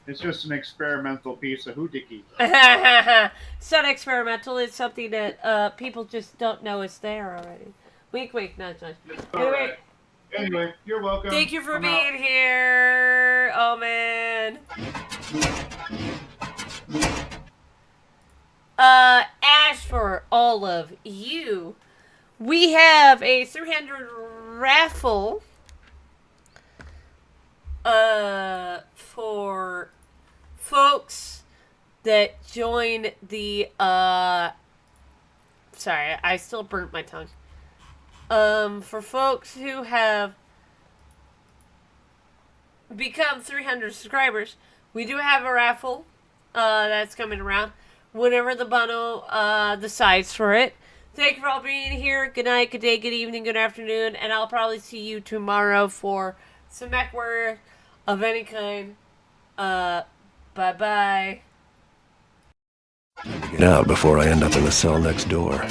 It's just an experimental piece of hoodiki. It's not experimental. It's something that people just don't know is there already. Wink, wink, nudge, nudge. Anyway, you're welcome. Thank you for being here, Omen. As for all of you, we have a 300 raffle for folks that join the sorry, I still burnt my tongue. For folks who have become 300 subscribers, we do have a raffle that's coming around whenever the bundle decides for it. Thank you for all being here. Good night, good day, good evening, good afternoon, and I'll probably see you tomorrow for some mech work of any kind. Bye-bye. Get out before I end up in the cell next door.